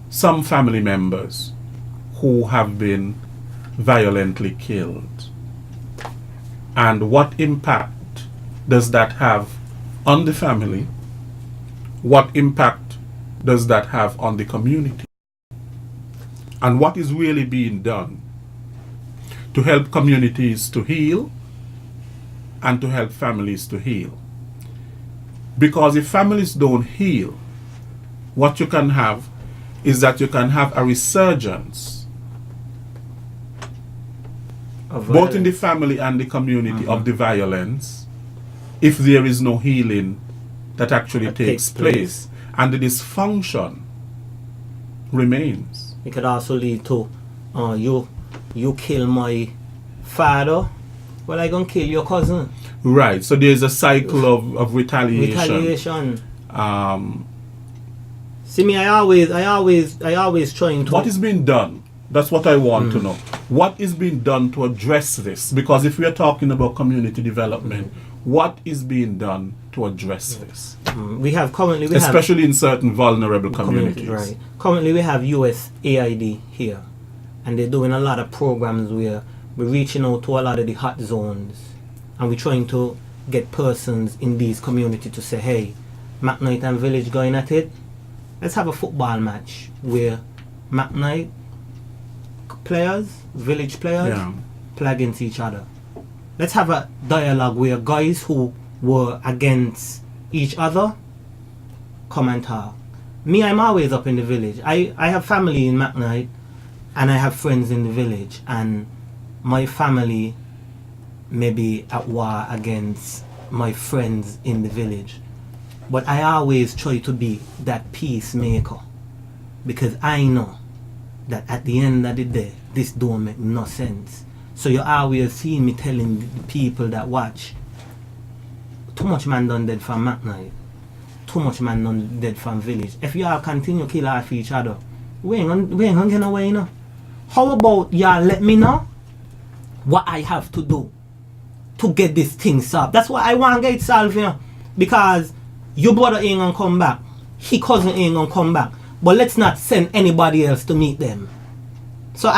B: some family members who have been violently killed. And what impact does that have on the family? What impact does that have on the community? And what is really being done to help communities to heal and to help families to heal? Because if families don't heal, what you can have is that you can have a resurgence both in the family and the community of the violence if there is no healing that actually takes place and the dysfunction remains.
C: It could also lead to you kill my father, well, I gonna kill your cousin.
B: Right. So there's a cycle of retaliation.
C: Retaliation.
B: Um,
C: See me, I always trying to.
B: what is being done? That's what I want to know. What is being done to address this? Because if we are talking about community development, what is being done to address this?
C: We have currently
B: Especially in certain vulnerable communities.
C: Right. Currently, we have USAID here, and they're doing a lot of programs where we're reaching out to a lot of the hot zones, and we're trying to get persons in these communities to say, "Hey, McKnight and Village going at it. Let's have a football match where McKnight players, Village players,
B: Yeah.
C: play against each other. Let's have a dialogue where guys who were against each other come and talk. Me, I'm always up in the village. I have family in McKnight and I have friends in the village, and my family may be at war against my friends in the village. But I always try to be that peacemaker, because I know that at the end of the day, this don't make no sense. So you always see me telling the people that watch, too much man done dead from McKnight, too much man done dead from village. If y'all continue kill off each other, we ain't gonna get away, you know. How about y'all let me know what I have to do to get this thing solved? That's what I want to get solved, you know. Because your brother ain't gonna come back, his cousin ain't gonna come back. But let's not send anybody else to meet them. So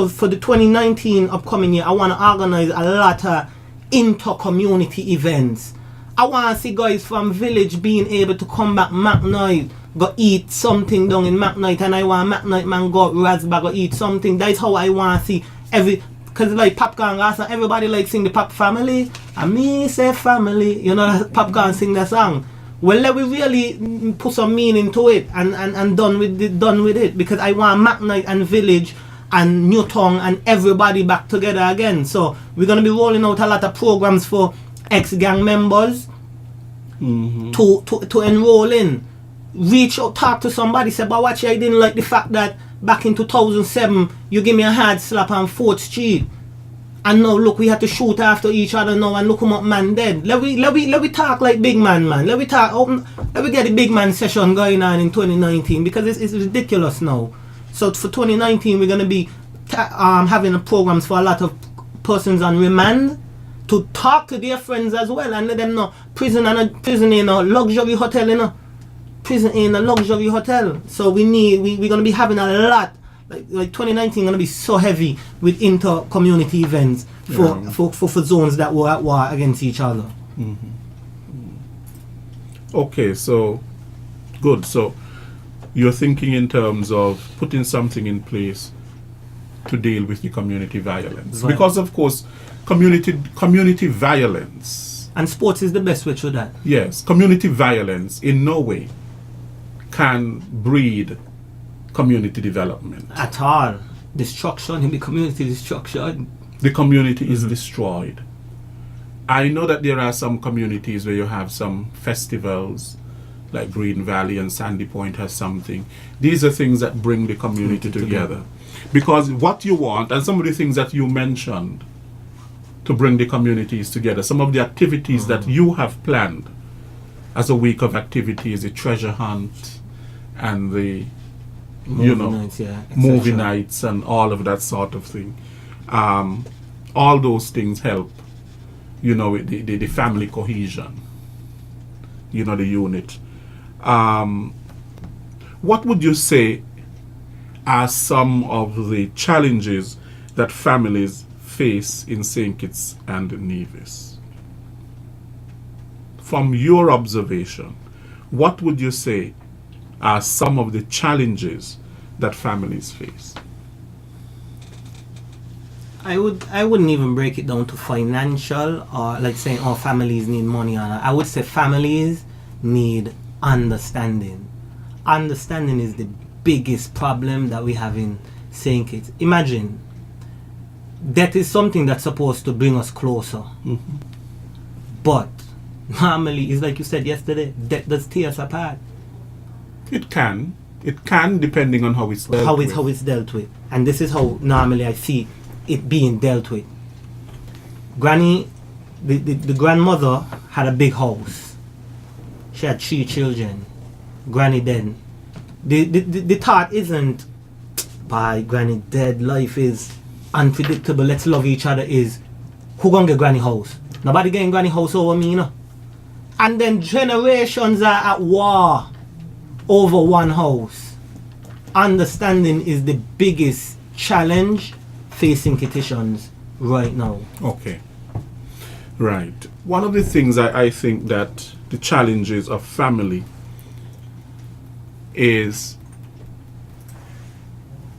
C: for the 2019 upcoming year, I want to organize a lot of inter-community events. I want to see guys from village being able to come back McKnight, go eat something down in McKnight, and I want McKnight man go up Rasbah, go eat something. That's how I want to see because like Popcorn last night, everybody like sing the Pop Family. And me say family, you know, Popcorn sing that song. Well, let we really put some meaning to it and done with it, because I want McKnight and Village and Newtown and everybody back together again. So we're gonna be rolling out a lot of programs for ex-gang members to enroll in. Reach out, talk to somebody, say, but watch, I didn't like the fact that back in 2007 you give me a hard slap on 4th Street. And now look, we have to shoot after each other now, and look how much man dead. Let we talk like big man. Let we talk let we get the big man session going on in 2019, because it's ridiculous now. So for 2019 we're gonna be having programs for a lot of persons on remand to talk to their friends as well, and let them know prison in a luxury hotel, you know. Prison in a luxury hotel. So we're gonna be having a lot. Like 2019 gonna be so heavy with inter-community events for zones that were at war against each other.
B: Okay, so good. So you're thinking in terms of putting something in place to deal with the community violence,
C: Right.
B: because of course community violence.
C: And sports is the best way to that.
B: Yes, community violence in no way can breed community development.
C: At all. Destruction in the community, destruction.
B: The community is destroyed. I know that there are some communities where you have some festivals, like Green Valley and Sandy Point has something. These are things that bring the community together. Because what you want, and some of the things that you mentioned to bring the communities together, some of the activities that you have planned as a week of activities, the treasure hunt and the
C: Nights, yeah,
B: movie
C: etc.
B: nights and all of that sort of thing. All those things help, with the family cohesion, the unit. What would you say are some of the challenges that families face in St. Kitts and Nevis? From your observation, what would you say are some of the challenges that families face?
C: I wouldn't even break it down to financial, or like saying families need money. I would say families need understanding. Understanding is the biggest problem that we have in St. Kitts. Imagine, that is something that's supposed to bring us closer. But normally, it's like you said yesterday, that does tear us apart.
B: It can, depending on how it's dealt with.
C: How it's dealt with. And this is how normally I see it being dealt with. Granny the grandmother had a big house. She had 3 children. Granny dead. The thought isn't, by granny dead, life is unpredictable, let's love each other, is who gonna get granny house? Nobody getting granny house over me, you know. And then generations are at war over one house. Understanding is the biggest challenge facing Kittitians right now.
B: Okay. Right. One of the things I think that the challenges of family is,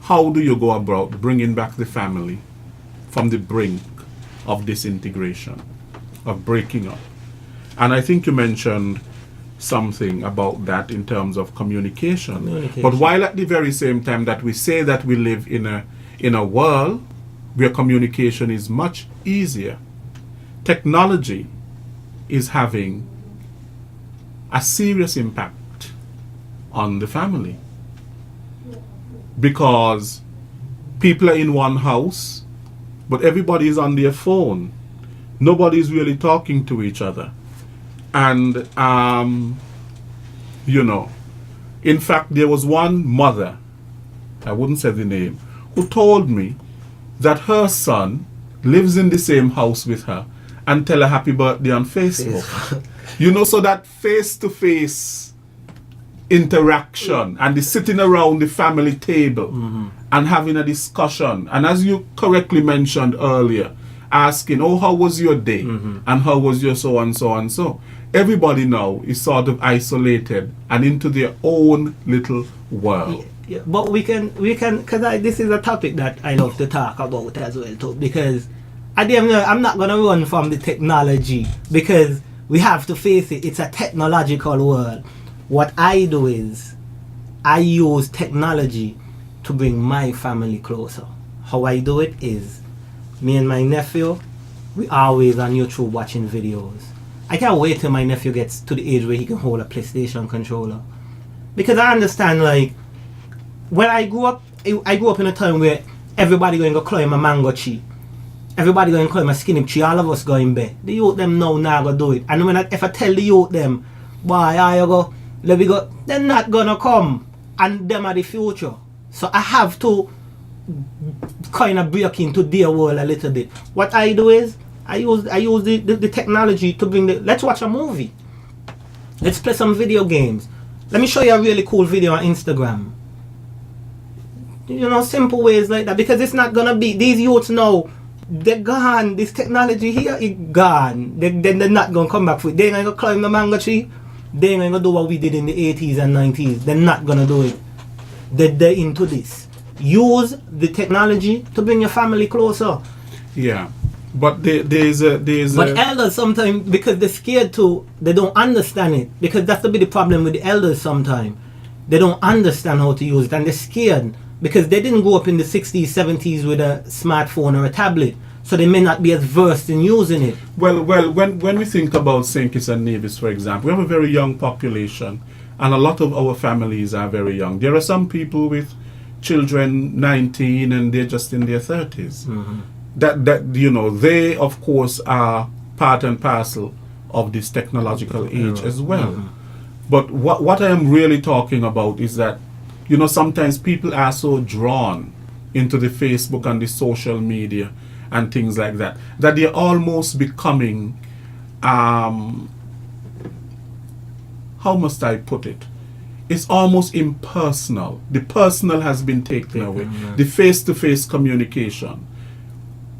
B: how do you go about bringing back the family from the brink of disintegration, of breaking up? And I think you mentioned something about that in terms of communication. But while at the very same time that we say that we live in a world where communication is much easier, technology is having a serious impact on the family, because people are in one house but everybody is on their phone. Nobody is really talking to each other. And in fact, there was one mother, I wouldn't say the name, who told me that her son lives in the same house with her and tell her happy birthday on Facebook. So that face-to-face interaction and the sitting around the family table and having a discussion. And as you correctly mentioned earlier, asking, oh, how was your day? And how was your so and so and so? Everybody now is sort of isolated and into their own little world.
C: Yeah, but we can, because this is a topic that I love to talk about as well too, because at the end, I'm not going to run from the technology, because we have to face it. It's a technological world. What I do is I use technology to bring my family closer. How I do it is, me and my nephew, we always on YouTube watching videos. I can't wait till my nephew gets to the age where he can hold a PlayStation controller, because I understand, like, when I grew up in a time where everybody going to climb a mango tree, everybody going to climb a skinny tree, all of us go in bed. The youth them now go do it. And if I tell the youth them, boy, I go, let me go, they're not gonna come, and them are the future. So I have to kind of break into their world a little bit. What I do is I use the technology to bring let's watch a movie. Let's play some video games. Let me show you a really cool video on Instagram. Simple ways like that, because it's not gonna be, these youths now, they're gone. This technology here is gone. They're not gonna come back for it. They ain't gonna climb the mango tree. They ain't gonna do what we did in the 80s and 90s. They're not gonna do it. They're into this. Use the technology to bring your family closer.
B: Yeah, but there's
C: elders sometimes, because they're scared to, they don't understand it, because that's the big problem with the elders sometimes. They don't understand how to use it, and they're scared because they didn't grow up in the 60s, 70s with a smartphone or a tablet, so they may not be as versed in using it.
B: Well, when we think about St. Kitts and Nevis, for example, we have a very young population, and a lot of our families are very young. There are some people with children 19 and they're just in their 30s. That they of course are part and parcel of this technological age as well. But what I am really talking about is that sometimes people are so drawn into the Facebook and the social media and things like that they're almost becoming, how must I put it? It's almost impersonal. The personal has been taken away. The face-to-face communication,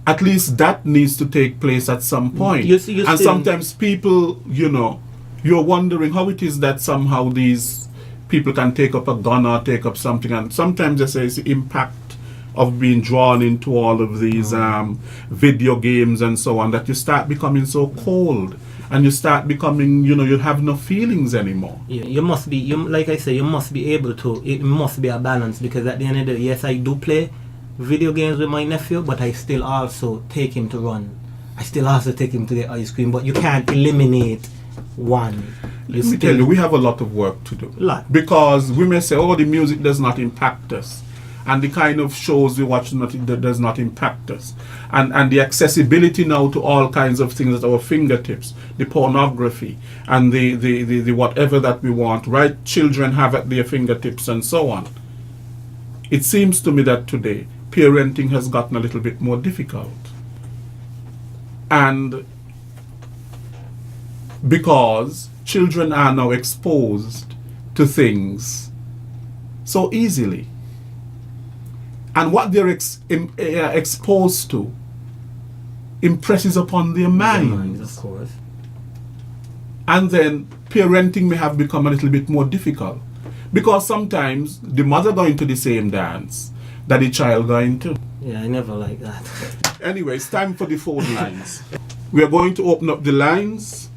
B: at least that needs to take place at some point. And sometimes people, you're wondering how it is that somehow these people can take up a gun or take up something, and sometimes they say it's the impact of being drawn into all of these video games and so on, that you start becoming so cold and you start becoming, you have no feelings anymore.
C: Yeah, you must be, like I say, you must be able to, it must be a balance, because at the end of the day, yes, I do play video games with my nephew, but I still also take him to run. I still also take him to get ice cream, but you can't eliminate one.
B: Let me tell you, we have a lot of work to do. Because we may say, oh, the music does not impact us. and the kind of shows we watch that does not impact us, and the accessibility now to all kinds of things at our fingertips, the pornography and the whatever that we want, right? Children have at their fingertips and so on. It seems to me that today parenting has gotten a little bit more difficult, and because children are now exposed to things so easily, and what they're exposed to impresses upon their minds.
C: Of course.
B: And then parenting may have become a little bit more difficult, because sometimes the mother going to the same dance that the child going to.
C: Yeah, I never like that.
B: Anyway, it's time for the phone lines. We are going to open up the lines.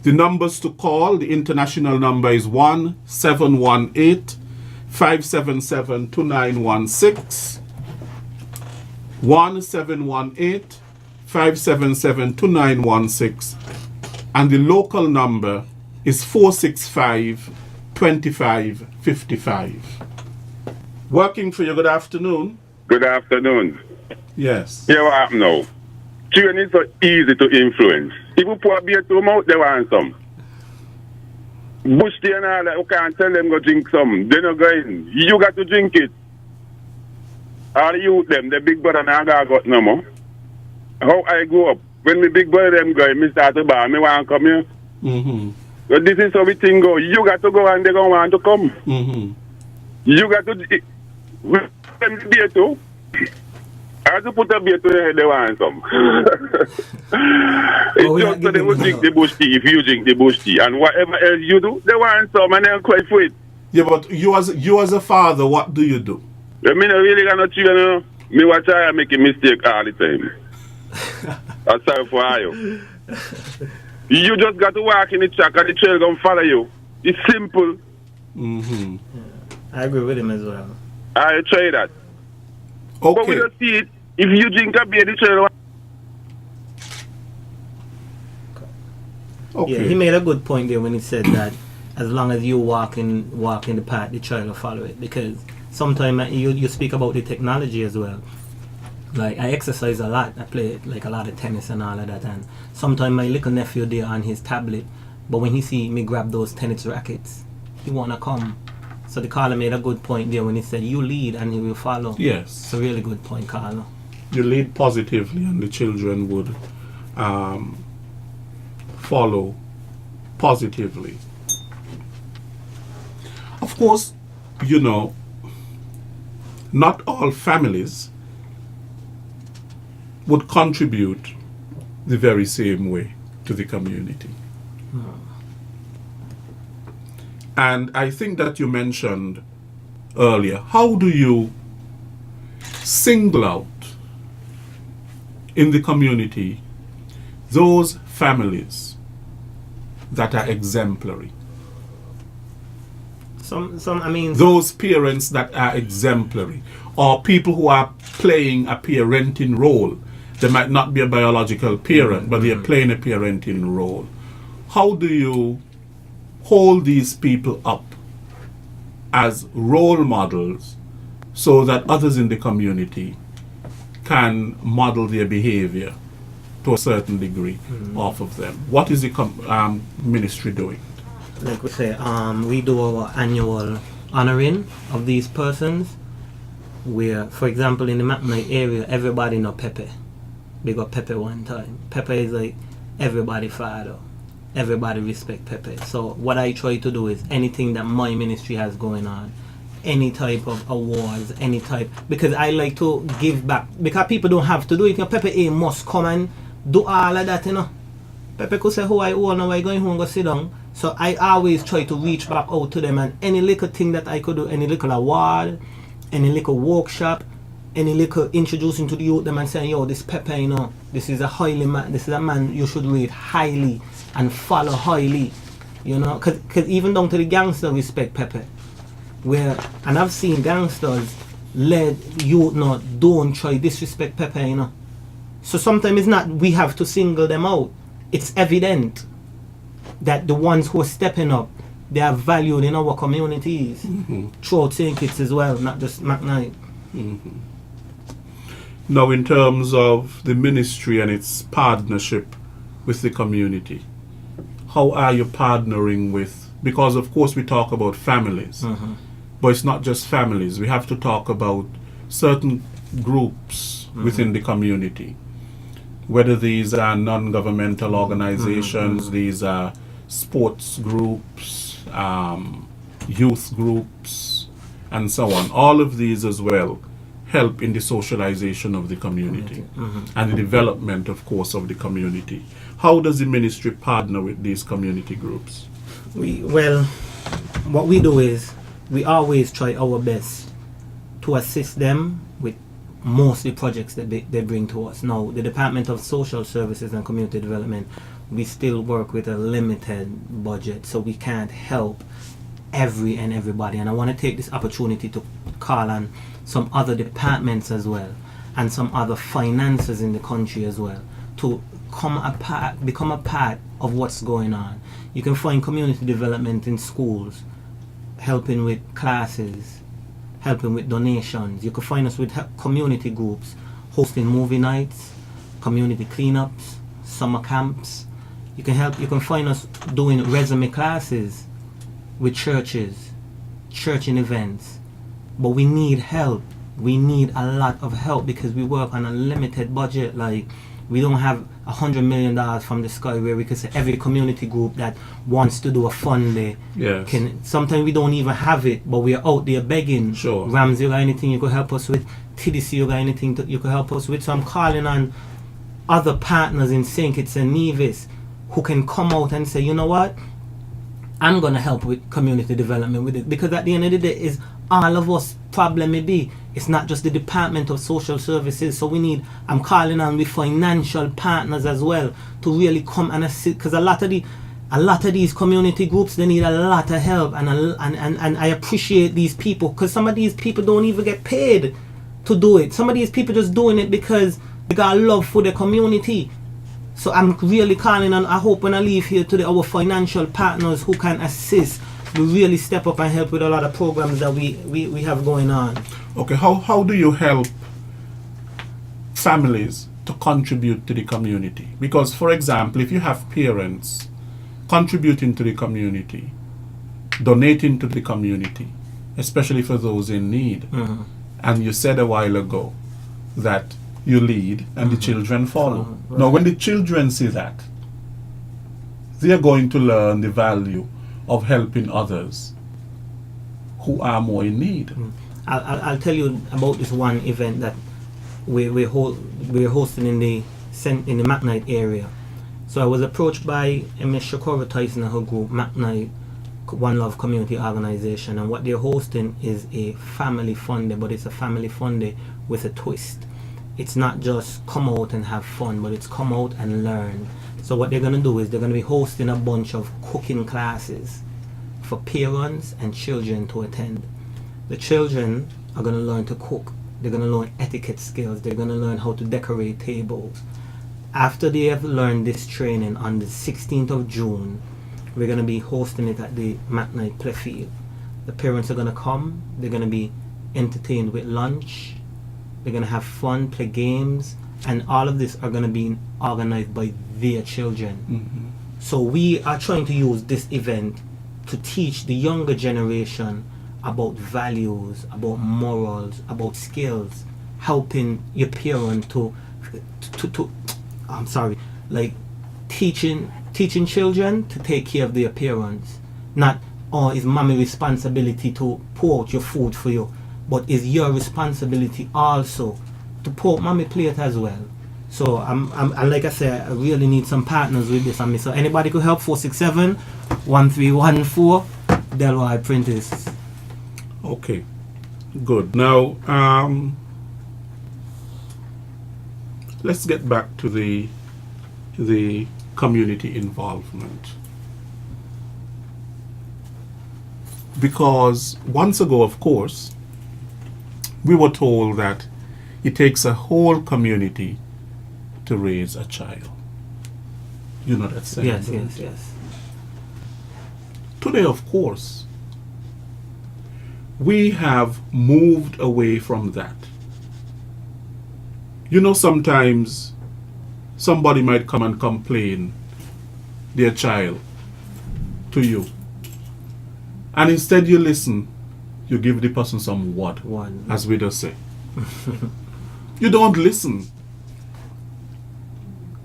B: The numbers to call, the international number is 1-718-577-2916. 1-718-577-2916. And the local number is 465-2555. Working for you, good afternoon.
D: Good afternoon.
B: Yes.
D: Here what happened now. Children is so easy to influence. If you pour beer to them out, they want some. Bush tea and all that, you can't tell them go drink some. They not going. You got to drink it. All the youth them, the big brother now got no more. How I grew up, when my big brother them go, me start to bar, me want to come here.
B: Mm-hmm.
D: So this is how we think go. You got to go and they don't want to come.
B: Mm-hmm.
D: You got to them the beer too. I have to put a beer to their head, they want some. It's just so they will drink the bush tea if you drink the bush tea. And whatever else you do, they want some and they'll cry for it.
B: Yeah, but you as a father, what do you do?
D: I mean, I really got no children. Me watch I make a mistake all the time. I'm sorry for you. You just got to walk in the track and the trail going to follow you. It's simple.
B: Mm-hmm.
C: I agree with him as well.
D: I try that.
B: Okay.
D: But we don't see it. If you drink a beer, the trail.
B: Okay.
C: Yeah, he made a good point there when he said that as long as you walk in the path, the child will follow it. Because sometimes you speak about the technology as well. Like, I exercise a lot. I play like a lot of tennis and all of that. And sometimes my little nephew there on his tablet, but when he see me grab those tennis rackets, he wanna come. So the caller made a good point there when he said, you lead and he will follow.
B: Yes.
C: It's a really good point, Carlo.
B: You lead positively and the children would follow positively. Of course, you know, not all families would contribute the very same way to the community. And I think that you mentioned earlier, how do you single out in the community those families that are exemplary?
C: I mean,
B: Those parents that are exemplary, or people who are playing a parenting role. They might not be a biological parent, but they are playing a parenting role. How do you hold these people up as role models so that others in the community can model their behavior to a certain degree off of them? What is the ministry doing?
C: like we say, we do our annual honoring of these persons. Where, for example, in the Macnight area, everybody know Pepe. They got Pepe one time. Pepe is like everybody father. Everybody respect Pepe. So what I try to do is anything that my ministry has going on, any type of awards, any type, because I like to give back. Because people don't have to do it. You know, Pepe A must come and do all of that, you know. Pepe could say, who I own, now I going home and go sit down. So I always try to reach back out to them, and any little thing that I could do, any little award, any little workshop, any little introducing to the youth, them and saying, yo, this Pepe, you know, this is a man you should rate highly and follow highly, you know, because even down to the gangster respect Pepe. And I've seen gangsters let youth know, don't try disrespect Pepe, you know. So sometimes it's not we have to single them out. It's evident that the ones who are stepping up they are valued in our communities throughout St. Kitts as well, not just McKnight.
B: Now, in terms of the ministry and its partnership with the community, how are you partnering with? Because, of course, we talk about families, but it's not just families. We have to talk about certain groups within the community, whether these are non-governmental organizations, these are sports groups, youth groups, and so on. All of these as well help in the socialization of the community and the development, of course, of the community. How does the ministry partner with these community groups?
C: What we do is we always try our best to assist them with mostly projects that they bring to us. Now, the Department of Social Services and Community Development, we still work with a limited budget, so we can't help everybody. And I want to take this opportunity to call on some other departments as well, and some other finances in the country as well, to become a part of what's going on. You can find community development in schools, helping with classes, helping with donations. You can find us with community groups, hosting movie nights, community cleanups, summer camps. You can find us doing resume classes with churches, churching events. But we need help. We need a lot of help because we work on a limited budget. Like, we don't have $100 million from the sky where we could say every community group that wants to do a fun day can. Sometimes we don't even have it, but we are out there begging.
B: Sure.
C: Ramsey, you got anything you could help us with? TDC, you got anything you could help us with? So I'm calling on other partners in St. Kitts and Nevis who can come out and say, you know what, I'm going to help with community development with it. Because at the end of the day, is all of us problem may be. It's not just the Department of Social Services. So I'm calling on the financial partners as well to really come and assist. Because a lot of these community groups, they need a lot of help. And I appreciate these people, because some of these people don't even get paid to do it. Some of these people just doing it because they got love for the community. So I'm really calling on, I hope when I leave here today, our financial partners who can assist, we really step up and help with a lot of programs that we have going on.
B: Okay, how do you help families to contribute to the community? Because, for example, if you have parents contributing to the community, donating to the community, especially for those in need, and you said a while ago that you lead and the children follow.
C: Right.
B: Now, when the children see that, they are going to learn the value of helping others who are more in need.
C: I'll tell you about this one event that we're hosting in the McKnight area. So I was approached by Ms. Shakura Tyson and her group, McKnight One Love Community Organization, and what they're hosting is a family fun day, but it's a family fun day with a twist. It's not just come out and have fun, but it's come out and learn. So what they're going to do is they're going to be hosting a bunch of cooking classes for parents and children to attend. The children are going to learn to cook. They're going to learn etiquette skills. They're going to learn how to decorate tables. After they have learned this training on the 16th of June, we're going to be hosting it at the McKnight Playfield. The parents are going to come. They're going to be entertained with lunch. They're going to have fun, play games, and all of this are going to be organized by their children. So we are trying to use this event to teach the younger generation about values, about morals, about skills, helping your parent teaching children to take care of their parents. Not, it's mommy responsibility to pour out your food for you, but it's your responsibility also to pour out mommy plate as well. So I'm like I said, I really need some partners with this. So anybody could help. 467-1314 Delroy Prentice.
B: Okay, good. Now, let's get back to the community involvement. Because once ago, of course, we were told that it takes a whole community to raise a child. You know that saying?
C: Yes.
B: Today, of course, we have moved away from that. You know, sometimes somebody might come and complain their child to you, and instead you listen, you give the person some word, as we just say. You don't listen.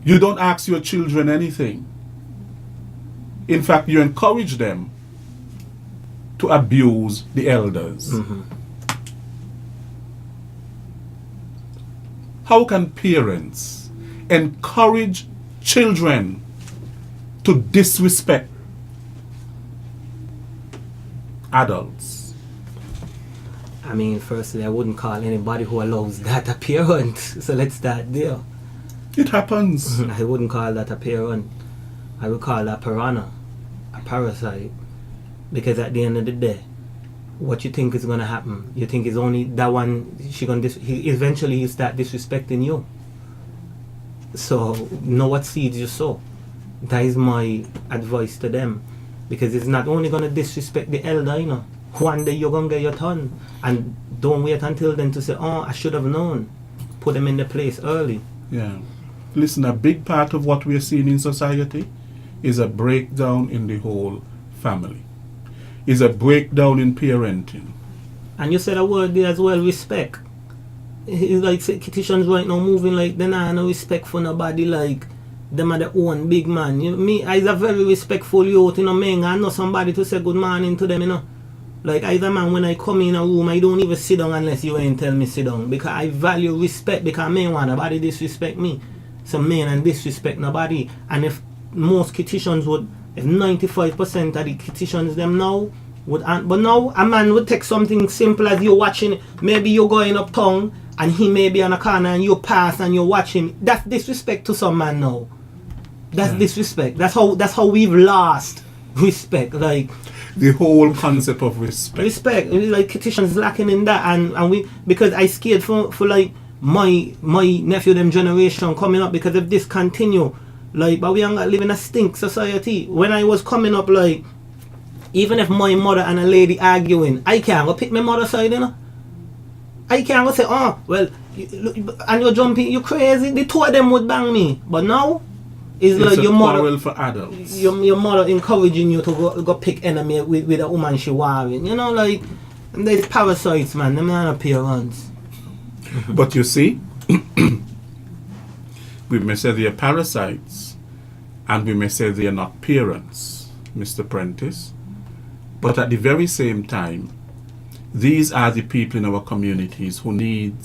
B: You don't ask your children anything. In fact, you encourage them to abuse the elders. How can parents encourage children to disrespect adults?
C: I mean, firstly, I wouldn't call anybody who allows that a parent. So let's start there.
B: It happens.
C: I wouldn't call that a parent. I would call that piranha, a parasite. Because at the end of the day, what you think is going to happen? You think it's only that one, eventually he'll start disrespecting you. So, know what seeds you sow. That is my advice to them. Because it's not only going to disrespect the elder, you know. One day you're going to get your turn. And don't wait until then to say, oh, I should have known. Put them in the place early.
B: Yeah. Listen, a big part of what we're seeing in society is a breakdown in the whole family. Is a breakdown in parenting.
C: And you said a word there as well, respect. It's like Kittians right now moving like they not no respect for nobody, like them are the own big man. You know, me, I is a very respectful youth, you know, me, I know somebody to say good morning to them, you know. Like I is a man, when I come in a room, I don't even sit down unless you ain't tell me sit down. Because I value respect, because me want nobody disrespect me. So me and disrespect nobody. And if most Kittians would, if 95% of the Kittians them now would, but now a man would take something simple as you watching, maybe you're going uptown and he may be on a corner and you pass and you're watching. That's disrespect to some man now. That's disrespect. That's how we've lost respect. Like
B: the whole concept of respect.
C: Respect. Like Kittians lacking in that, and we, because I scared for like my nephew them generation coming up, because if this continue, like, but we ain't live in a stink society. When I was coming up, like, even if my mother and a lady arguing, I can't go pick my mother's side, you know. I can't go say, oh, well, and you're jumping, you crazy. The two of them would bang me, but now it's like your mother
B: for adults.
C: Your mother encouraging you to go pick enemy with a woman she warring, you know, like, there's parasites, man. Them not parents.
B: But you see, we may say they are parasites, and we may say they are not parents, Mr. Prentice. But at the very same time, these are the people in our communities who need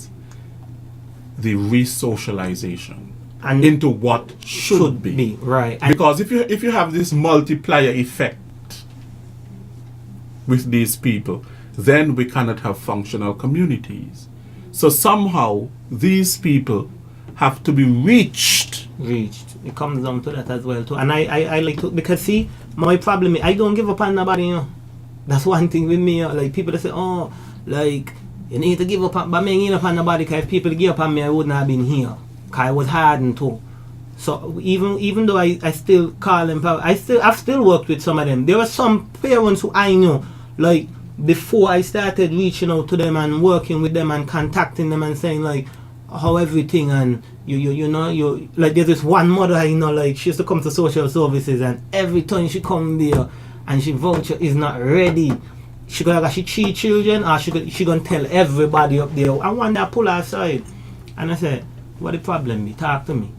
B: the re-socialization and into what should be.
C: Right.
B: Because if you have this multiplier effect with these people, then we cannot have functional communities. So somehow these people have to be reached.
C: It comes down to that as well too. And I like to, because see, my problem is I don't give up on nobody, you know. That's one thing with me, like people that say, oh, like, you need to give up on, but me ain't give up on nobody, because if people give up on me, I wouldn't have been here. Because I was hardened too. So even though I still call them, I've still worked with some of them. There were some parents who I knew, like, before I started reaching out to them and working with them and contacting them and saying, like, how everything, and you know, like, there's this one mother I know, like, she used to come to social services, and every time she come there and she voucher is not ready, she gonna got she 3 children, or she gonna tell everybody up there. I want that pull her aside, and I said, what the problem be? Talk to me.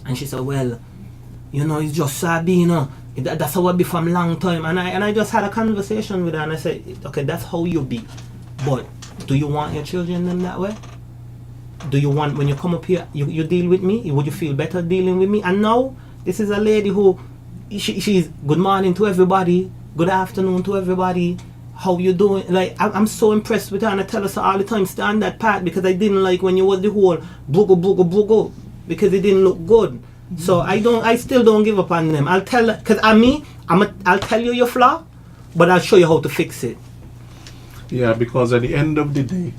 C: And she said, well, you know, it's just sad, you know. That's how I be from long time. And I just had a conversation with her, and I said, okay, that's how you be. But do you want your children them that way? Do you want, when you come up here, you deal with me? Would you feel better dealing with me? And now, this is a lady who, she's good morning to everybody, good afternoon to everybody, how you doing? Like, I'm so impressed with her, and I tell her so all the time, stay on that path, because I didn't like when you was the whole boogo, because it didn't look good. So I still don't give up on them. I'll tell, because I'll tell you your flaw, but I'll show you how to fix it.
B: Yeah, because at the end of the day,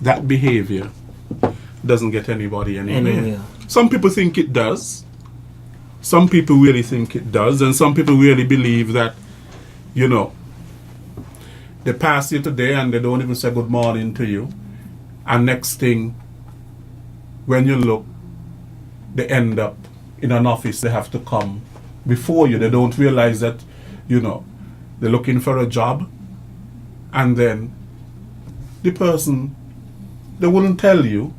B: that behavior doesn't get anybody anywhere. Some people think it does. Some people really think it does, and some people really believe that you know, they pass you today and they don't even say good morning to you. And next thing, when you look, they end up in an office. They have to come before you. They don't realize that, you know, they're looking for a job. And then the person, they wouldn't tell you,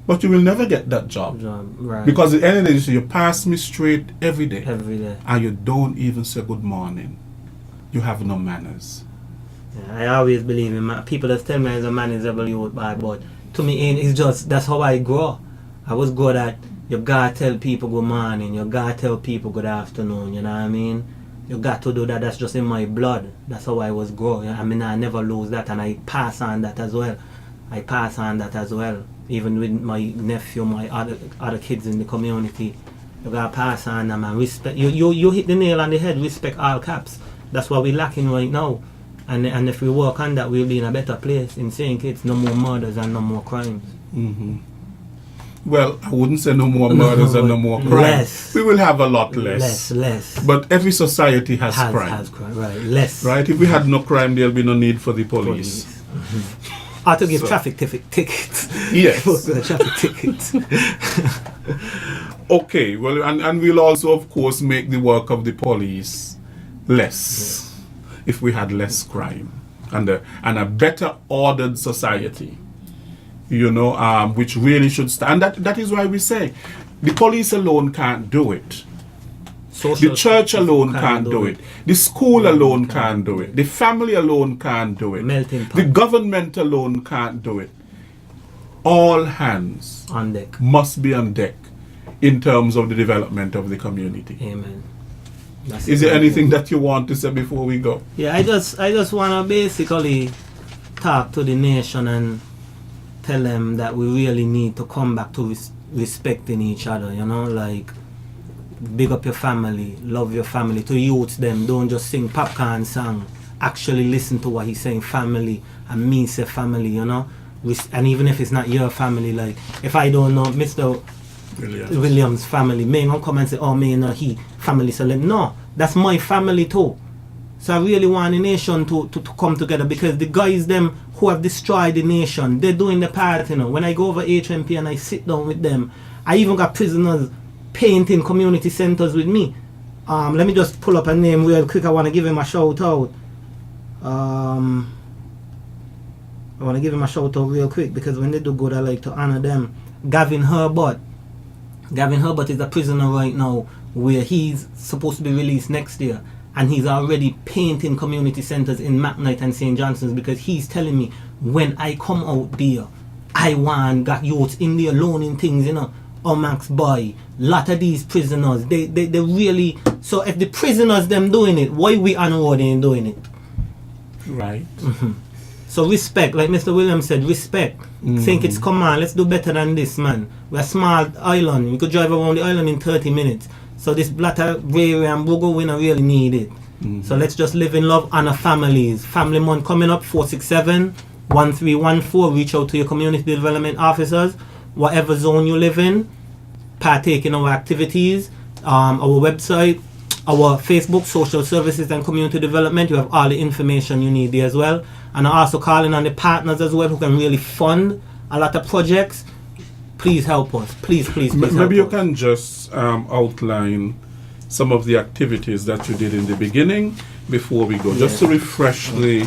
B: but you will never get that job.
C: Right.
B: Because at the end of the day, you say, you pass me straight every day.
C: Every day.
B: And you don't even say good morning. You have no manners.
C: Yeah, I always believe in people that tell me as a man is able to by, but to me, it's just that's how I grow. I was good at you gotta tell people good morning, you gotta tell people good afternoon, you know what I mean? You got to do that, that's just in my blood. That's how I was growing. I mean, I never lose that, and I pass on that as well. Even with my nephew, my other kids in the community. You gotta pass on them and respect. You hit the nail on the head, respect all caps. That's what we're lacking right now. And if we work on that, we'll be in a better place in St. Kitts. No more murders and no more crimes.
B: Mm-hmm. Well, I wouldn't say no more murders and no more crimes.
C: Less.
B: We will have a lot less.
C: Less.
B: But every society has crime.
C: Has crime, right. Less.
B: Right? If we had no crime, there'll be no need for the police.
C: Mm-hmm. Or to give traffic tickets.
B: Yes.
C: Traffic tickets.
B: Okay, well, and we'll also, of course, make the work of the police less if we had less crime and a better ordered society, you know, which really should stand. That is why we say the police alone can't do it. The church alone can't do it. The school alone can't do it. The family alone can't do it. The government alone can't do it. All hands
C: on deck
B: must be on deck in terms of the development of the community.
C: Amen.
B: Is there anything that you want to say before we go?
C: Yeah, I just want to basically talk to the nation and tell them that we really need to come back to respecting each other, you know, like big up your family, love your family, to youth them, don't just sing popcorn song, actually listen to what he's saying, family, and me say family, you know, and even if it's not your family, like if I don't know Mr. Williams' family, may not come and say, oh, may not he family, so like, no, that's my family too. So I really want the nation to come together, because the guys them who have destroyed the nation, they're doing the part, you know. When I go over HMP and I sit down with them, I even got prisoners painting community centers with me. Let me just pull up a name real quick. I want to give him a shout out. I want to give him a shout out real quick, because when they do good, I like to honor them. Gavin Herbert is a prisoner right now, where he's supposed to be released next year, and he's already painting community centers in McKnight and St. Johnson's, because he's telling me, when I come out there, I want got youths in there loaning things, you know, Max boy, lot of these prisoners, they really, so if the prisoners them doing it, why we on road ain't doing it?
B: Right.
C: Mm-hmm. So respect, like Mr. Williams said, respect. Think it's, come on, let's do better than this, man. We're a small island. We could drive around the island in 30 minutes. So this blatter, Ray and Bogo, we don't really need it. So let's just live in love, honor families. Family month coming up, 467-1314. Reach out to your community development officers, whatever zone you live in. Partake in our activities, our website, our Facebook, social services and community development. You have all the information you need there as well. And I'm also calling on the partners as well, who can really fund a lot of projects. Please help us. Please
B: maybe you can just outline some of the activities that you did in the beginning before we go, just to refresh the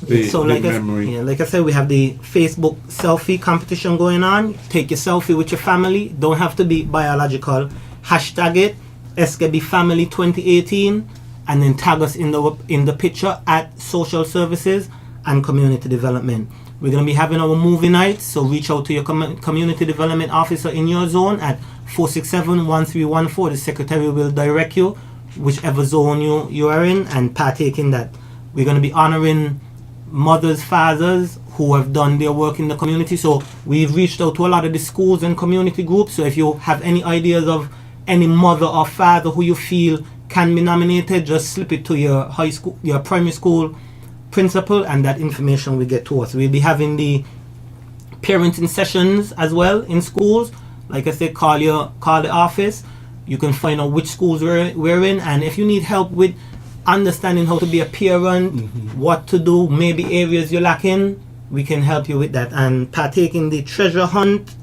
B: memory.
C: Like I said, we have the Facebook selfie competition going on. Take your selfie with your family. Don't have to be biological. Hashtag it SKB Family 2018, and then tag us in the picture at Social Services and Community Development. We're going to be having our movie nights, so reach out to your community development officer in your zone at 467-1314. The secretary will direct you whichever zone you are in, and partake in that. We're going to be honoring mothers, fathers who have done their work in the community. So we've reached out to a lot of the schools and community groups. So if you have any ideas of any mother or father who you feel can be nominated, just slip it to your high school, your primary school principal, and that information will get to us. We'll be having the parenting sessions as well in schools. Like I said, call the office. You can find out which schools we're in, and if you need help with understanding how to be a parent, what to do, maybe areas you're lacking, we can help you with that. And partake in the treasure hunt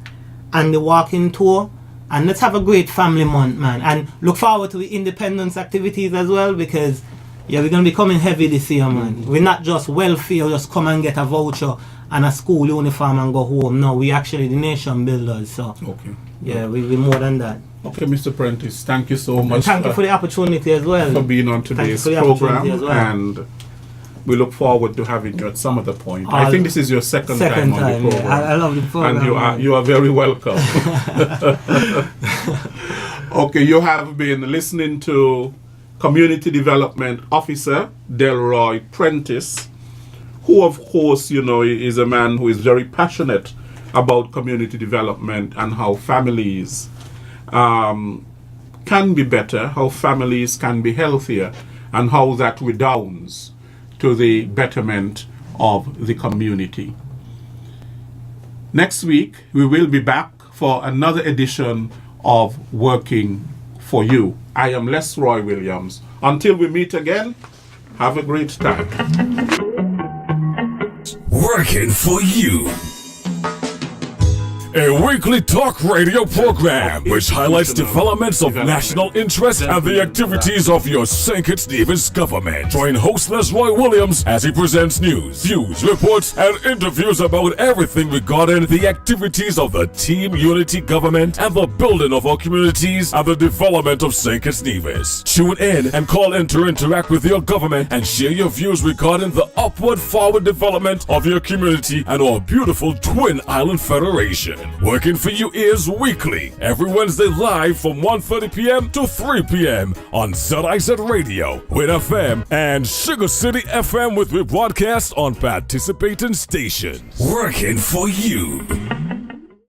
C: and the walking tour. And let's have a great family month, man. And look forward to the independence activities as well, because we're going to be coming heavy this year, man. We're not just welfare, just come and get a voucher and a school uniform and go home. No, we actually the nation builders. So
B: Okay.
C: yeah, we're more than that.
B: Okay, Mr. Prentice, thank you so much.
C: Thank you for the opportunity as well.
B: for being on
C: Thank you
B: today's
C: for the
B: program,
C: opportunity as well.
B: and we look forward to having you at some other point. I think this is your second time on the program.
C: I love the program.
B: And you are very welcome. Okay, you have been listening to Community Development Officer Delroy Prentice, who of course, is a man who is very passionate about community development and how families can be better, how families can be healthier, and how that redounds to the betterment of the community. Next week, we will be back for another edition of Working for You. I am Les Roy Williams. Until we meet again, have a great time.
A: Working for You. A weekly talk radio program which highlights developments of national interest and the activities of your St. Kitts Nevis government. Join host Lesroy Williams as he presents news, views, reports, and interviews about everything regarding the activities of the Team Unity government and the building of our communities and the development of St. Kitts Nevis. Tune in and call in to interact with your government and share your views regarding the upward forward development of your community and our beautiful Twin Island Federation. Working for You is weekly, every Wednesday live from 1:30 p.m. to 3 p.m. on ZIZ Radio, Win FM, and Sugar City FM with rebroadcast on participating stations. Working for You.